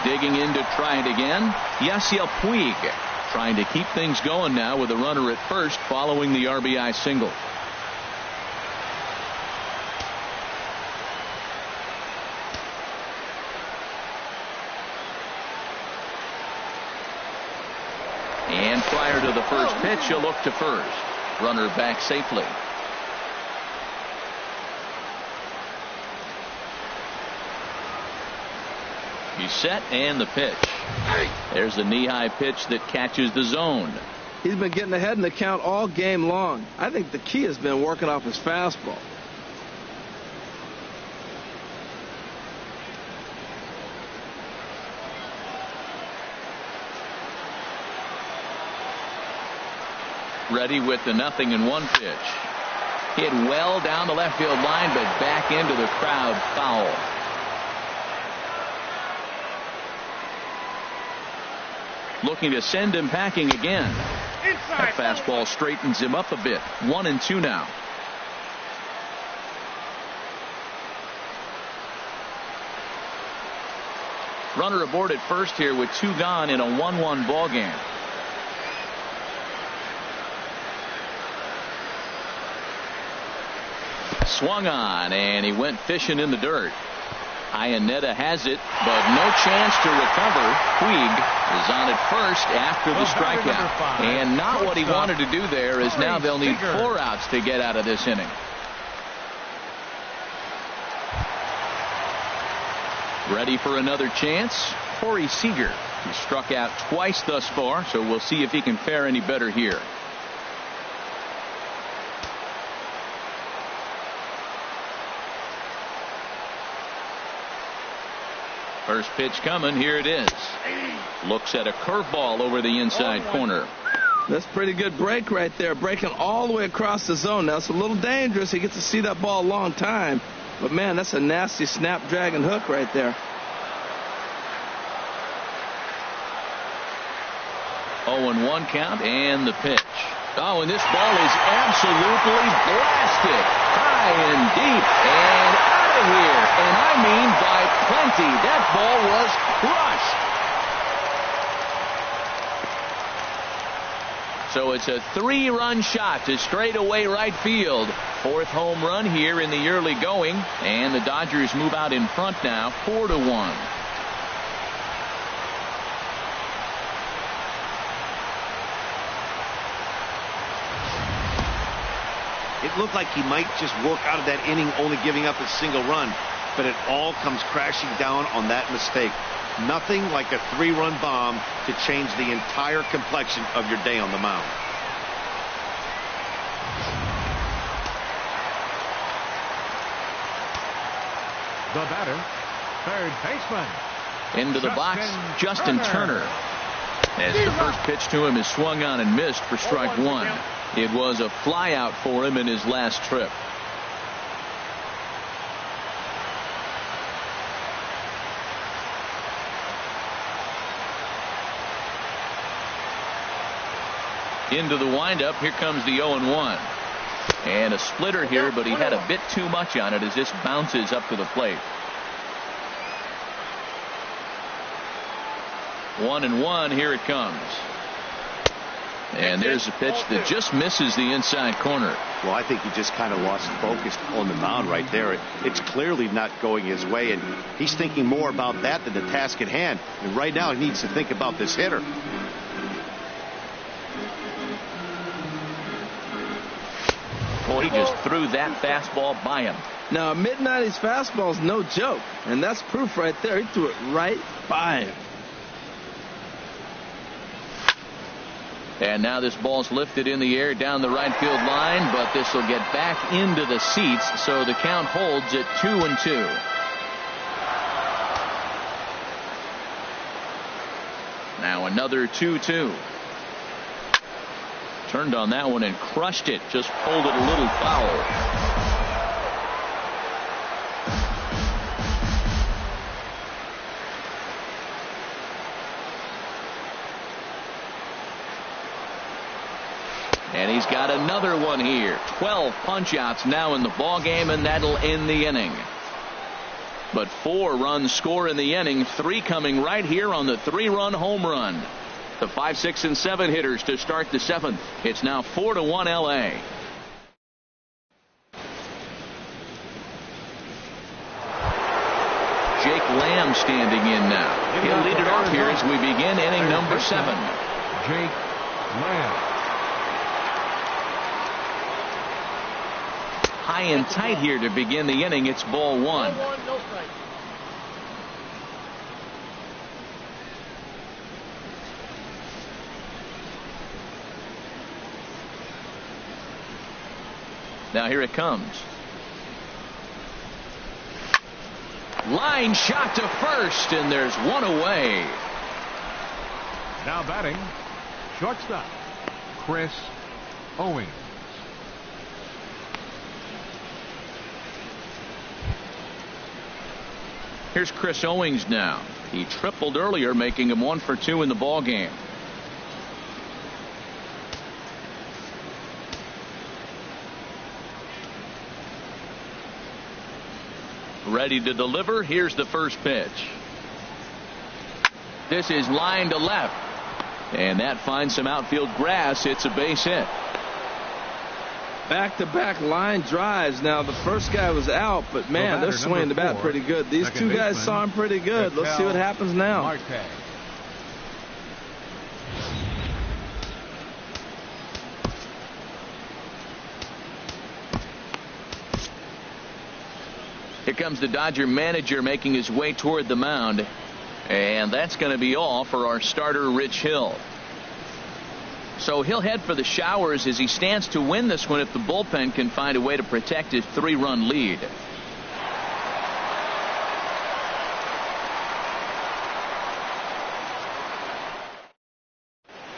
Digging in to try it again. Yasiel Puig trying to keep things going now with a runner at first following the RBI single. And prior to the first pitch, he'll look to first. Runner back safely. He's set, and the pitch. There's the knee-high pitch that catches the zone. He's been getting ahead in the count all game long. I think the key has been working off his fastball. Ready with the 0-1 pitch. Hit well down the left field line, but back into the crowd, foul. Looking to send him packing again. That fastball straightens him up a bit. 1-2 now. Runner aboard at first here with 2 gone in a 1-1 ball game. Swung on, and he went fishing in the dirt. Iannetta has it, but no chance to recover. Puig is on at first after the strikeout. And not what he wanted to do there, as now they'll need 4 outs to get out of this inning. Ready for another chance? Corey Seager. He struck out twice thus far, so we'll see if he can fare any better here. First pitch coming. Here it is. Looks at a curveball over the inside corner. That's pretty good break right there. Breaking all the way across the zone. Now it's a little dangerous. He gets to see that ball a long time. But man, that's a nasty snapdragon hook right there. 0-1 count, and the pitch. Oh, and this ball is absolutely blasted. High and deep and out of here. And I mean by plenty. That ball was crushed. So it's a 3-run shot to straightaway right field. 4th home run here in the early going, and the Dodgers move out in front now, 4-1. It looked like he might just work out of that inning, only giving up a single run, but it all comes crashing down on that mistake. Nothing like a 3-run bomb to change the entire complexion of your day on the mound. The batter, third baseman. Into the box, Justin Turner. As the first pitch to him is swung on and missed for strike 1. It was a flyout for him in his last trip. Into the windup, here comes the 0-1. And a splitter here, but he had a bit too much on it as this bounces up to the plate. 1-1, here it comes. And there's a pitch that just misses the inside corner. Well, I think he just kind of lost focus on the mound right there. It's clearly not going his way, and he's thinking more about that than the task at hand. And right now he needs to think about this hitter. Well, he just threw that fastball by him. Now, a mid-90s fastball is no joke, and that's proof right there. He threw it right by him. And now this ball's lifted in the air down the right field line, but this will get back into the seats, so the count holds at 2-2. Now another 2-2. Turned on that one and crushed it, just pulled it a little foul. And he's got another one here. 12 punch-outs now in the ball game, and that'll end the inning. But 4 runs score in the inning, 3 coming right here on the 3-run home run. The 5, 6, and 7 hitters to start the 7th. It's now 4-1 LA. Jake Lamb standing in now. He'll lead it off here as we begin inning number 7. Jake Lamb. High and tight here to begin the inning. It's ball 1. Now here it comes. Line shot to first, and there's one away. Now batting, shortstop, Chris Owings. Here's Chris Owings now. He tripled earlier, making him 1 for 2 in the ball game. Ready to deliver. Here's the first pitch. This is line to left, and that finds some outfield grass. It's a base hit. Back-to-back line drives. Now, the first guy was out, but man, they're swinging the bat pretty good. These 2 guys saw him pretty good. Let's see what happens now. Here comes the Dodger manager making his way toward the mound, and that's going to be all for our starter, Rich Hill. So he'll head for the showers as he stands to win this one if the bullpen can find a way to protect his 3-run lead.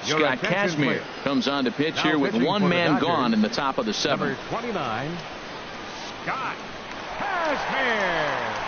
Scott Kazmir comes on to pitch here with 1 man gone in the top of the 7th. Number 29, Scott Kazmir.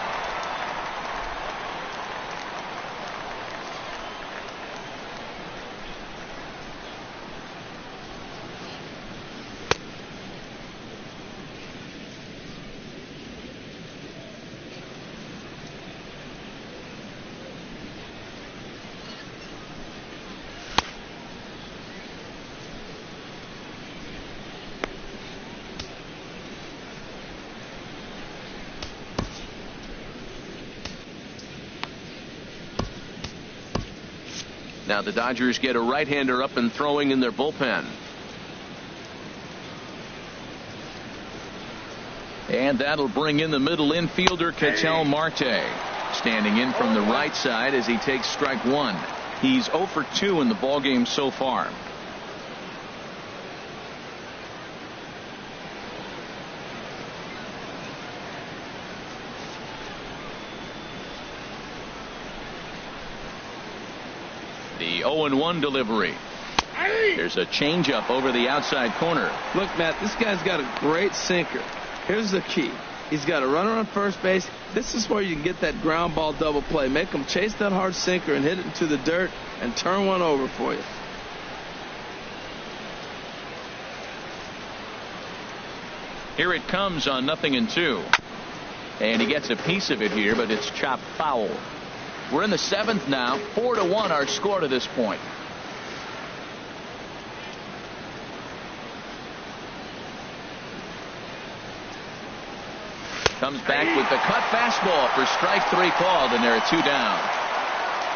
Now the Dodgers get a right-hander up and throwing in their bullpen. And that'll bring in the middle infielder, Ketel Marte. Standing in from the right side as he takes strike one. He's 0 for 2 in the ballgame so far. The 0-1 delivery. There's a changeup over the outside corner. Look, Matt, this guy's got a great sinker. Here's the key. He's got a runner on first base. This is where you can get that ground ball double play. Make him chase that hard sinker and hit it into the dirt and turn one over for you. Here it comes on 0-2. And he gets a piece of it here, but it's chopped foul. We're in the 7th now. 4-1 our score to this point. Comes back with the cut fastball for strike 3 called, and there are 2 down.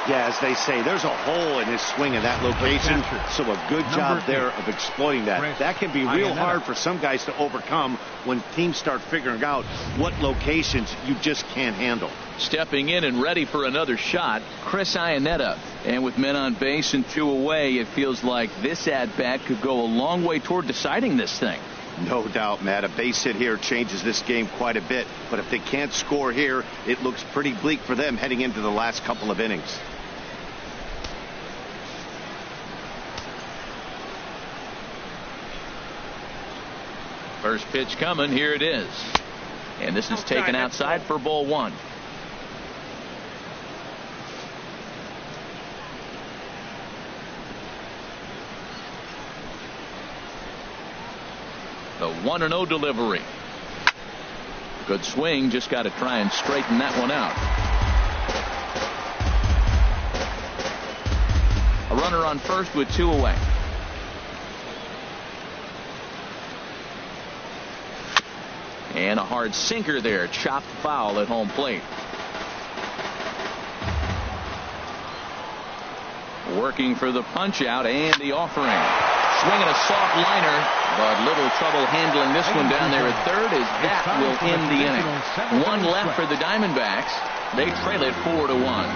Yeah, as they say, there's a hole in his swing in that location, so a good job there of exploiting that. That can be real hard for some guys to overcome when teams start figuring out what locations you just can't handle. Stepping in and ready for another shot, Chris Iannetta. And with men on base and 2 away, it feels like this at-bat could go a long way toward deciding this thing. No doubt, Matt. A base hit here changes this game quite a bit. But if they can't score here, it looks pretty bleak for them heading into the last couple of innings. First pitch coming. Here it is. And this is taken outside for ball 1. The 1-0 delivery. Good swing. Just got to try and straighten that one out. A runner on first with 2 away. And a hard sinker there. Chopped foul at home plate. Working for the punch out and the offering. Swinging a soft liner, but little trouble handling this one down there at third as that will end the inning. 1 left for the Diamondbacks. They trail it 4-1.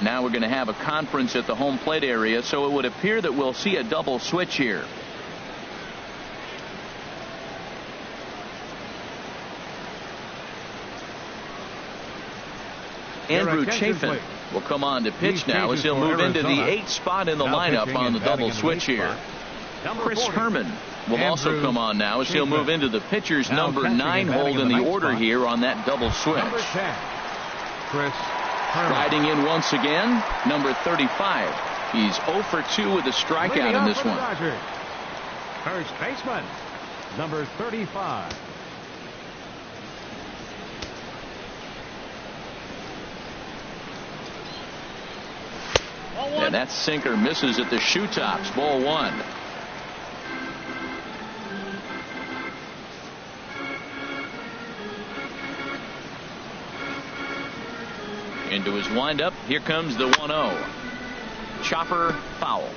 Now we're going to have a conference at the home plate area, so it would appear that we'll see a double switch here. Andrew Chafin will come on to pitch now as he'll move into the 8th spot in the lineup on the double switch here. Chris Herman will also come on now as he'll move into the pitcher's number 9 hold in the order here on that double switch. Riding in once again, number 35. He's 0 for 2 with a strikeout in this one. First baseman, number 35. And that sinker misses at the shoe tops. Ball 1. Into his windup. Here comes the 1-0. Chopper foul.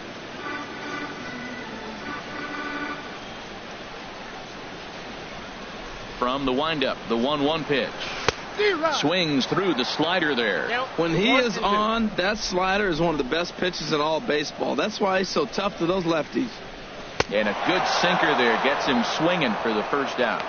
From the windup, the 1-1 pitch. Swings through the slider there. When he is on, that slider is one of the best pitches in all baseball. That's why he's so tough to those lefties. And a good sinker there gets him swinging for the first out.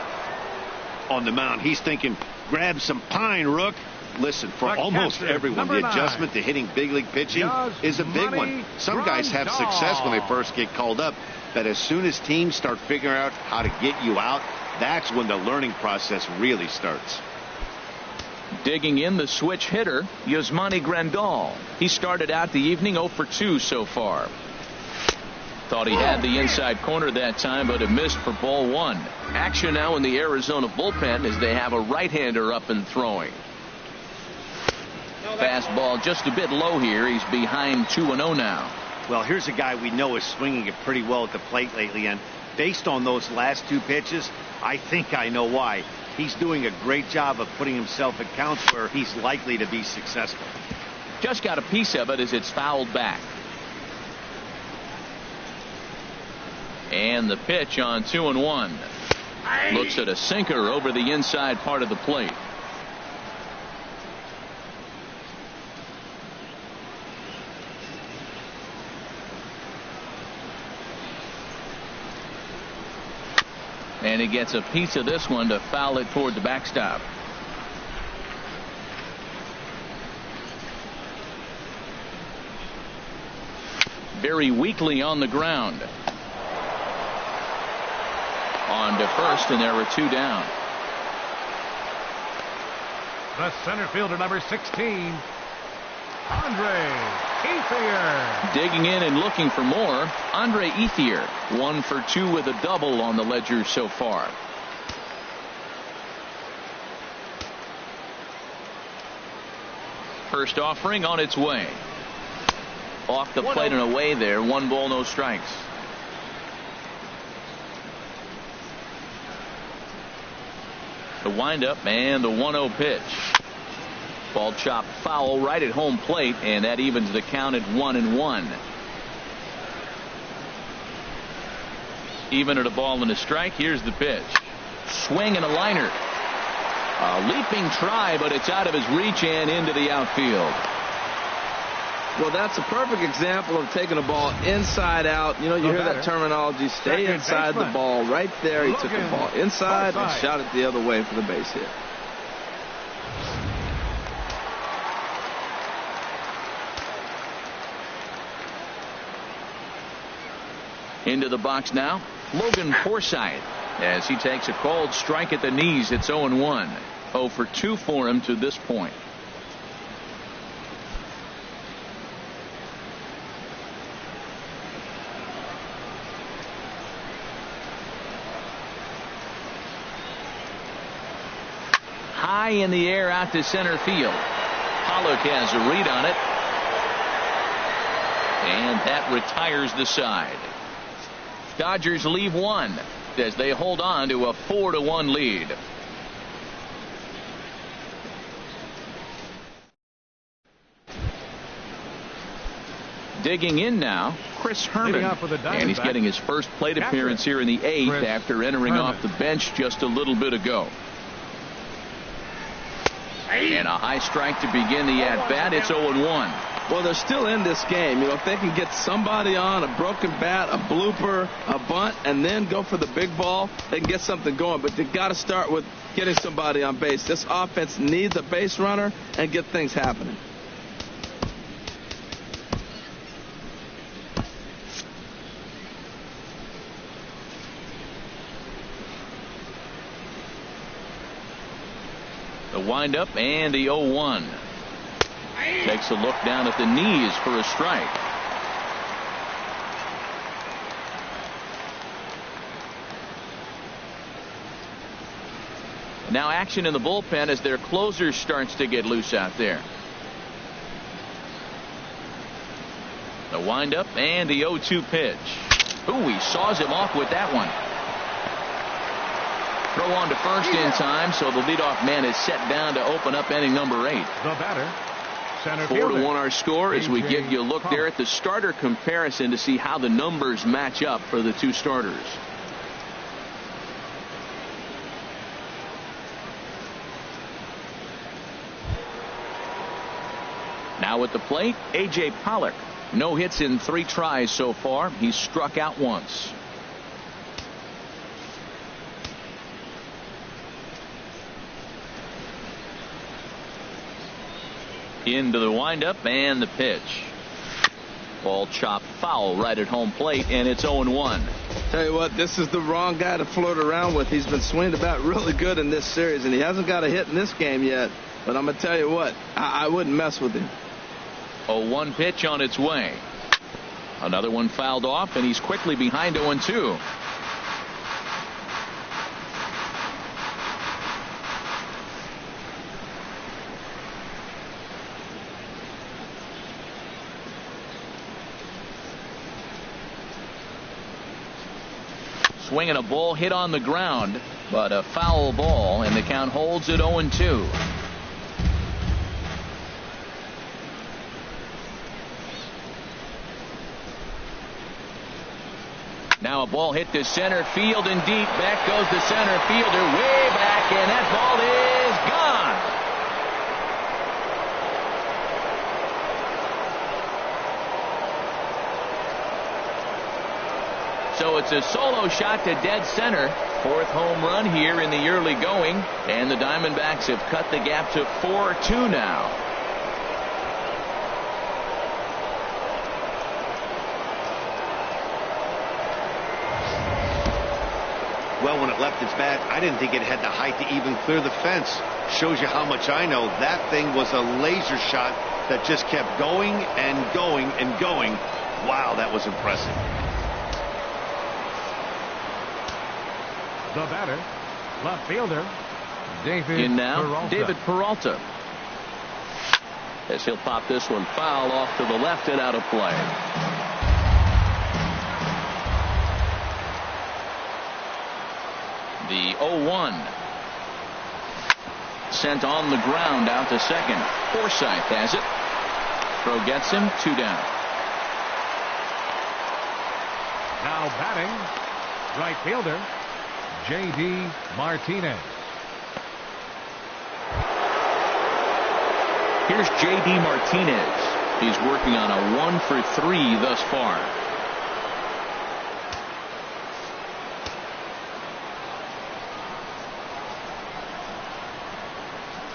On the mound, he's thinking, grab some pine, Rook. Listen, for almost everyone, the adjustment to hitting big league pitching is a big one. Some guys have success when they first get called up, but as soon as teams start figuring out how to get you out, that's when the learning process really starts. Digging in the switch hitter, Yasmani Grandal. He started out the evening 0 for 2 so far. Thought he had the inside corner that time, but it missed for ball 1. Action now in the Arizona bullpen as they have a right-hander up and throwing. Fastball just a bit low here. He's behind 2-0 now. Well, here's a guy we know is swinging it pretty well at the plate lately, and Based on those last 2 pitches, I think I know why. He's doing a great job of putting himself at counts where he's likely to be successful. Just got a piece of it as it's fouled back. And the pitch on 2-1. Looks at a sinker over the inside part of the plate. And he gets a piece of this one to foul it toward the backstop. Very weakly on the ground. On to first, and there were 2 down. The center fielder, number 16, Andre Ethier. Digging in and looking for more, Andre Ethier, 1 for 2 with a double on the ledger so far. First offering on its way. Off the plate and away there. 1 ball, no strikes. The windup and the 1-0 pitch. Ball chopped foul right at home plate, and that evens the count at 1-1. Even at a ball and a strike. Here's the pitch. Swing and a liner. A leaping try, but it's out of his reach and into the outfield. Well, that's a perfect example of taking a ball inside out. You know, you hear that terminology, stay inside the ball. Right there, he took the ball inside and shot it the other way for the base hit. Into the box now, Logan Forsythe, as he takes a called strike at the knees. It's 0-1. 0 for 2 for him to this point. High in the air out to center field. Pollock has a read on it. And that retires the side. Dodgers leave 1 as they hold on to a 4-1 lead. Digging in now, Chris Herman. And he's getting his first plate appearance here in the 8th after entering off the bench just a little bit ago. And a high strike to begin the at-bat. It's 0-1. Well, they're still in this game. You know, if they can get somebody on, a broken bat, a blooper, a bunt, and then go for the big ball, they can get something going. But they got to start with getting somebody on base. This offense needs a base runner and get things happening. The windup and the 0-1. Takes a look down at the knees for a strike. Now action in the bullpen as their closer starts to get loose out there. The windup and the 0-2 pitch. Ooh, he saws him off with that one. Throw on to first in time, so the leadoff man is set down to open up inning number 8. The batter, center 4-1 our score as we give you a look there at the starter comparison to see how the numbers match up for the 2 starters. Now at the plate, A.J. Pollock. No hits in 3 tries so far. He's struck out once. Into the windup and the pitch. Ball chopped foul right at home plate, and it's 0-1. Tell you what, this is the wrong guy to flirt around with. He's been swinging the bat really good in this series, and he hasn't got a hit in this game yet. But I'm going to tell you what, I wouldn't mess with him. 0-1 pitch on its way. Another one fouled off, and he's quickly behind 0-2. swing and a ball hit on the ground, but a foul ball, and the count holds at 0-2. Now a ball hit to center field and deep. Back goes the center fielder way back, and that ball is gone. So it's a solo shot to dead center. 4th home run here in the early going, and the Diamondbacks have cut the gap to 4-2 now. Well, when it left its bat, I didn't think it had the height to even clear the fence. Shows you how much I know. That thing was a laser shot that just kept going and going and going. Wow, that was impressive. The batter, left fielder, David In now, Peralta. David Peralta. As he'll pop this one foul off to the left and out of play. The 0-1. Sent on the ground out to second. Forsythe has it. Throw gets him. 2 down. Now batting, right fielder, J.D. Martinez. Here's J.D. Martinez. He's working on a 1 for 3 thus far.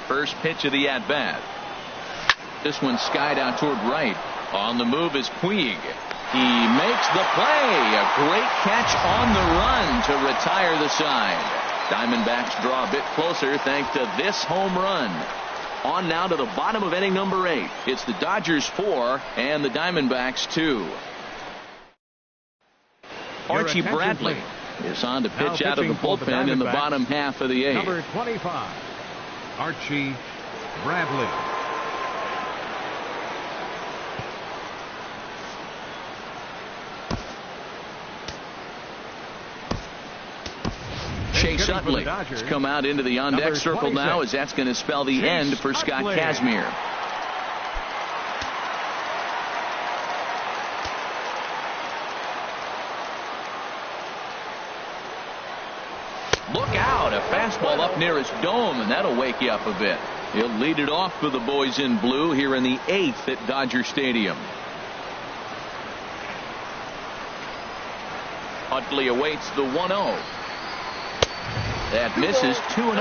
First pitch of the at-bat. This one skied out toward right. On the move is Puig. He makes the play. A great catch on the run to retire the side. Diamondbacks draw a bit closer thanks to this home run. On now to the bottom of inning number 8. It's the Dodgers 4 and the Diamondbacks 2. Archie Bradley is on to pitch out of the bullpen in the bottom half of the 8th. Number 25, Archie Bradley. Chase Utley has come out into the on-deck circle now, as that's going to spell the end for Scott Kazmir. Look out, a fastball up near his dome, and that'll wake you up a bit. He'll lead it off for the boys in blue here in the 8th at Dodger Stadium. Utley awaits the 1-0. That misses. 2-0.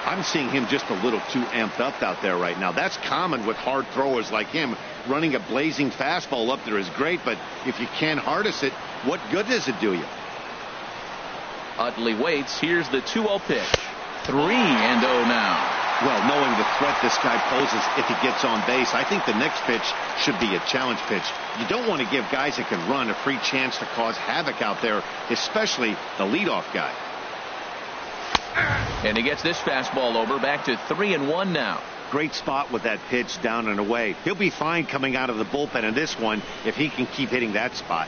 I'm seeing him just a little too amped up out there right now. That's common with hard throwers like him. Running a blazing fastball up there is great, but if you can't harness it, what good does it do you? Utley waits. Here's the 2-0 pitch. 3-0 now. Well, knowing the threat this guy poses if he gets on base, I think the next pitch should be a challenge pitch. You don't want to give guys that can run a free chance to cause havoc out there, especially the leadoff guy. And he gets this fastball over. Back to 3-1 now. Great spot with that pitch down and away. He'll be fine coming out of the bullpen in this one if he can keep hitting that spot.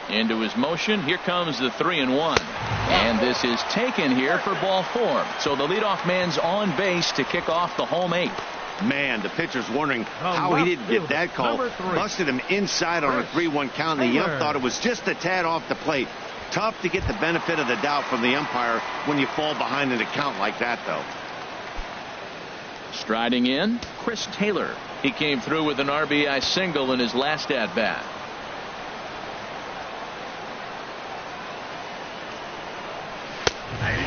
Into his motion. Here comes the 3-1. And this is taken here for ball 4. So the leadoff man's on base to kick off the home 8th. Man, the pitcher's wondering how he didn't get that call. Busted him inside on a 3-1 count, and the ump thought it was just a tad off the plate. Tough to get the benefit of the doubt from the umpire when you fall behind in a count like that, though. Striding in, Chris Taylor. He came through with an RBI single in his last at-bat.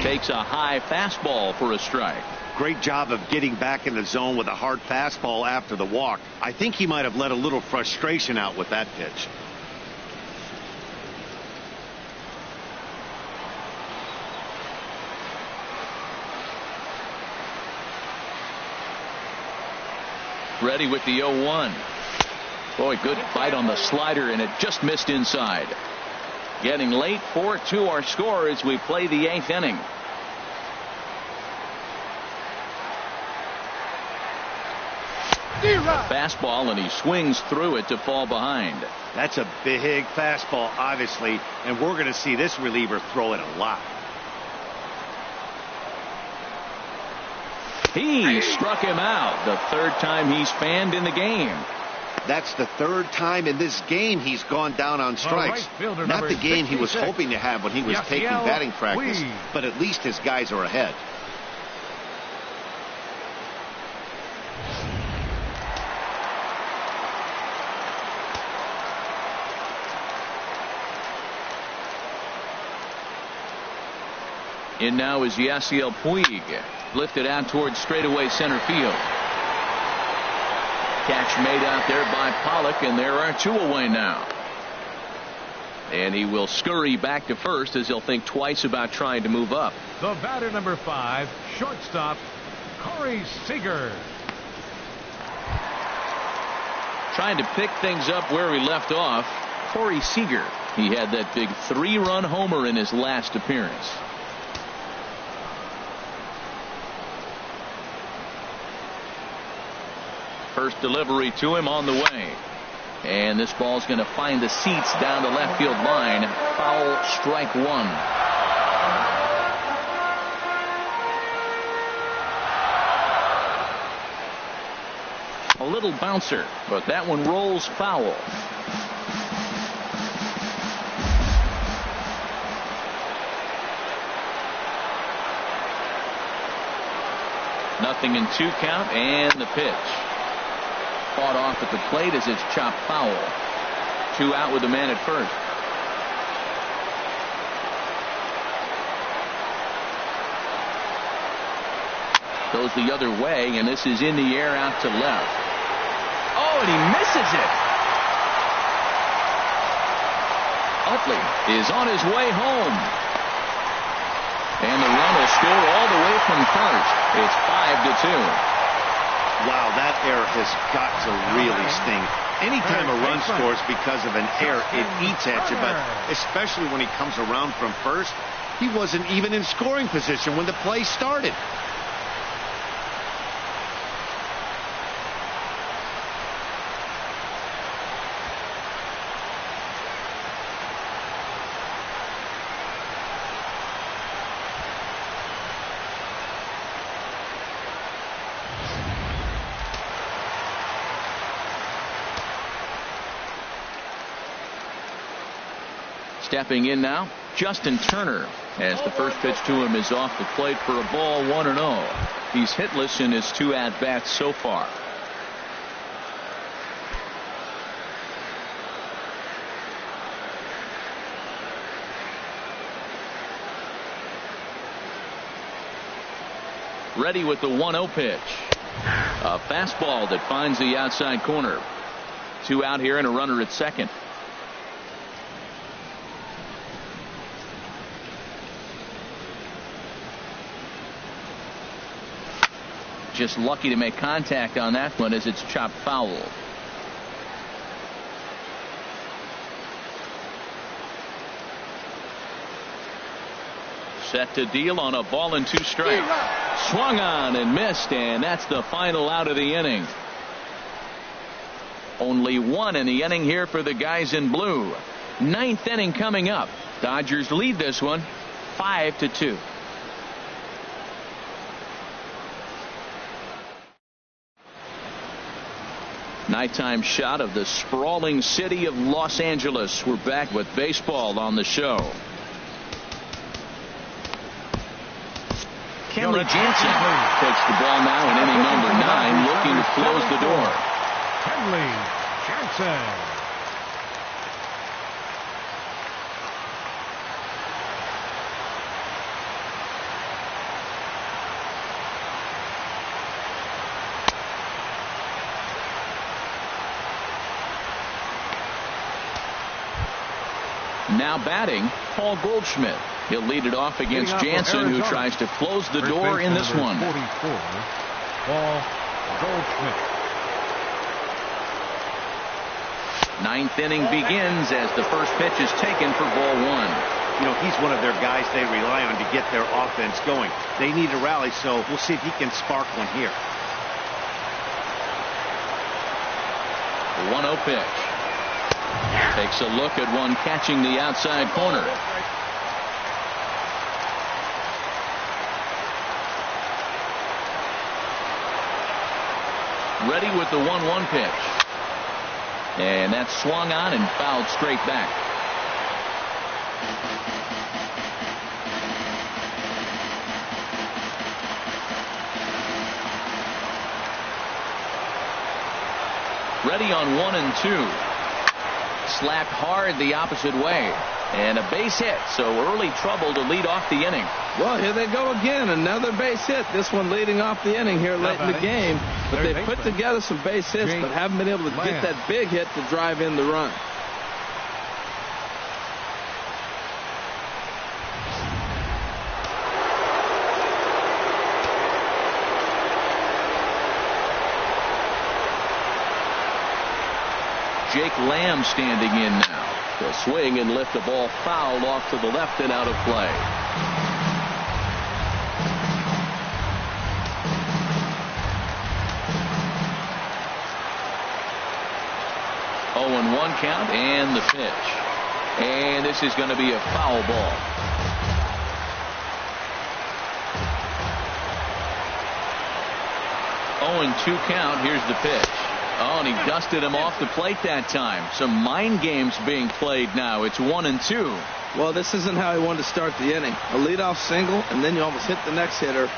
Takes a high fastball for a strike. Great job of getting back in the zone with a hard fastball after the walk. I think he might have let a little frustration out with that pitch. Ready with the 0-1. Boy, good fight on the slider, and it just missed inside. Getting late. 4-2 our score as we play the 8th inning. A fastball, and he swings through it to fall behind. That's a big fastball, obviously, and we're going to see this reliever throw it a lot. He struck him out, the third time he's fanned in the game. That's the third time in this game he's gone down on strikes. Not the game he was hoping to have when he was taking batting practice, but at least his guys are ahead. In now is Yasiel Puig. Lifted out towards straightaway center field. Catch made out there by Pollock, and there are 2 away now. And he will scurry back to first as he'll think twice about trying to move up. The batter, number 5, shortstop, Corey Seager. Trying to pick things up where he left off, Corey Seager. He had that big 3-run homer in his last appearance. First delivery to him on the way. And this ball's going to find the seats down the left field line. Foul, strike 1. A little bouncer, but that one rolls foul. Nothing in 2 count, and the pitch. Fought off at the plate as it's chopped foul. 2 out with the man at first. Goes the other way, and this is in the air out to left. Oh, and he misses it. Utley is on his way home. And the run will score all the way from first. It's 5-2. Wow, that error has got to really sting. Anytime a run scores because of an error, it eats at you, but especially when he comes around from first, he wasn't even in scoring position when the play started. Stepping in now, Justin Turner, as the first pitch to him is off the plate for a ball, 1-0. He's hitless in his 2 at-bats so far. Ready with the 1-0 pitch. A fastball that finds the outside corner. 2 out here and a runner at second. Just lucky to make contact on that one as it's chopped foul. Set to deal on a ball and 2 strikes. Swung on and missed, and that's the final out of the inning. Only 1 in the inning here for the guys in blue. 9th inning coming up. Dodgers lead this one 5-2. Nighttime shot of the sprawling city of Los Angeles. We're back with baseball on the show. Kenley Jansen takes the ball now in inning number 9, looking to close the door. Kenley Jansen. Now batting, Paul Goldschmidt. He'll lead it off against Jansen, who tries to close the door in this one. 44, Paul Goldschmidt. 9th inning begins as the first pitch is taken for ball 1. You know, he's one of their guys they rely on to get their offense going. They need a rally, so we'll see if he can spark one here. 1-0 pitch. Takes a look at one catching the outside corner. Ready with the 1-1 pitch. And that's swung on and fouled straight back. Ready on 1-2. Slapped hard the opposite way. And a base hit, so early trouble to lead off the inning. Well, here they go again. Another base hit. This one leading off the inning here late in the game. But they put together some base hits, but haven't been able to get that big hit to drive in the run. Jake Lamb standing in now. To swing and lift the ball foul off to the left and out of play. Oh, and 1 count and the pitch. And this is going to be a foul ball. Oh, and 2 count. Here's the pitch. Oh, and he dusted him off the plate that time. Some mind games being played now. It's 1-2. Well, this isn't how he wanted to start the inning. A leadoff single, and then you almost hit the next hitter.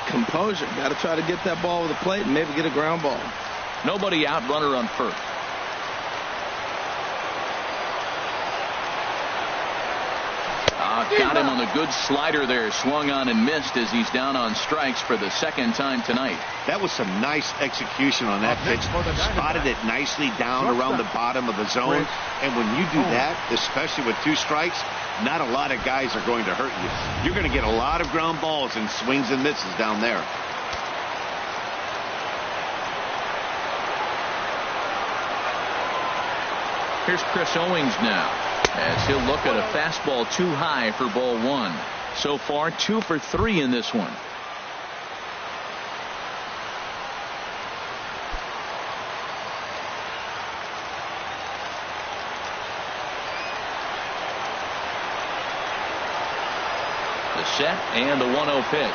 Composure. Got to try to get that ball over the plate and maybe get a ground ball. Nobody out, runner on first. Got him on a good slider there. Swung on and missed as he's down on strikes for the second time tonight. That was some nice execution on that pitch. Spotted it nicely down around the bottom of the zone. And when you do that, especially with 2 strikes, not a lot of guys are going to hurt you. You're going to get a lot of ground balls and swings and misses down there. Here's Chris Owings now, as he'll look at a fastball too high for ball 1. So far 2 for 3 in this one. The set and the 1-0 pitch.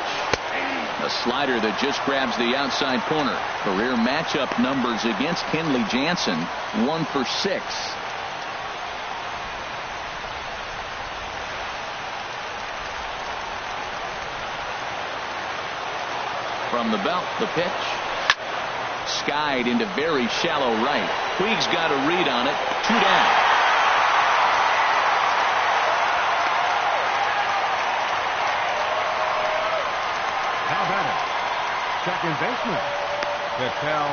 A slider that just grabs the outside corner. Career matchup numbers against Kenley Jansen, 1 for 6. From the belt, the pitch. Skied into very shallow right. Puig's got a read on it. 2 down. How about it? Second baseman, Ketel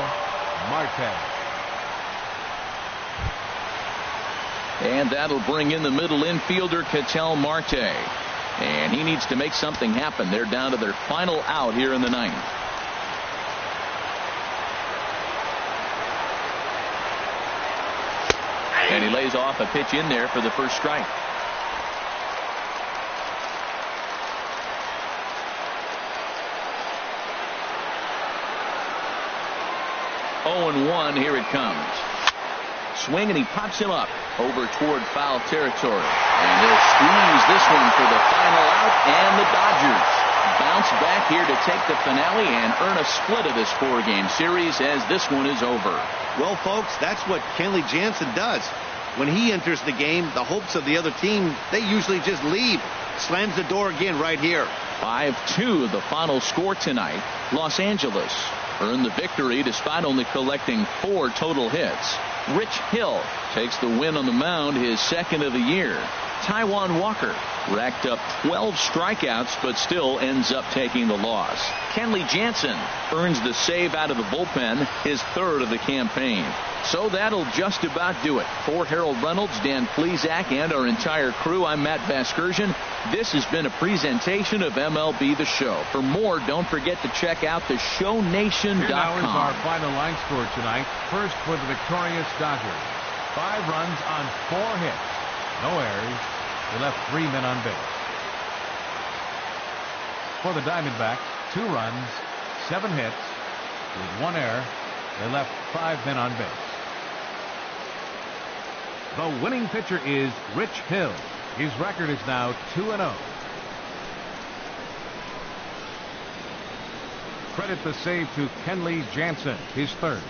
Marte. And that'll bring in the middle infielder, Ketel Marte. And he needs to make something happen. They're down to their final out here in the 9th. And he lays off a pitch in there for the first strike. Oh, and 1. Here it comes. Swing, and he pops him up over toward foul territory. And they'll squeeze this one for the final out, and the Dodgers bounce back here to take the finale and earn a split of this 4-game series as this one is over. Well, folks, that's what Kenley Jansen does. When he enters the game, the hopes of the other team, they usually just leave. Slams the door again right here. 5-2 the final score tonight. Los Angeles earned the victory despite only collecting 4 total hits. Rich Hill takes the win on the mound, his second of the year. Taijuan Walker racked up 12 strikeouts but still ends up taking the loss. Kenley Jansen earns the save out of the bullpen, his third of the campaign. So that'll just about do it. For Harold Reynolds, Dan Plesac, and our entire crew, I'm Matt Vasgersian. This has been a presentation of MLB The Show. For more, don't forget to check out theshownation.com. Now is our final line score tonight. First for the victorious Dodgers. 5 runs on 4 hits. No errors. They left 3 men on base. For the Diamondbacks, 2 runs, 7 hits. With 1 error, they left 5 men on base. The winning pitcher is Rich Hill. His record is now 2-0. Credit the save to Kenley Jansen, his third.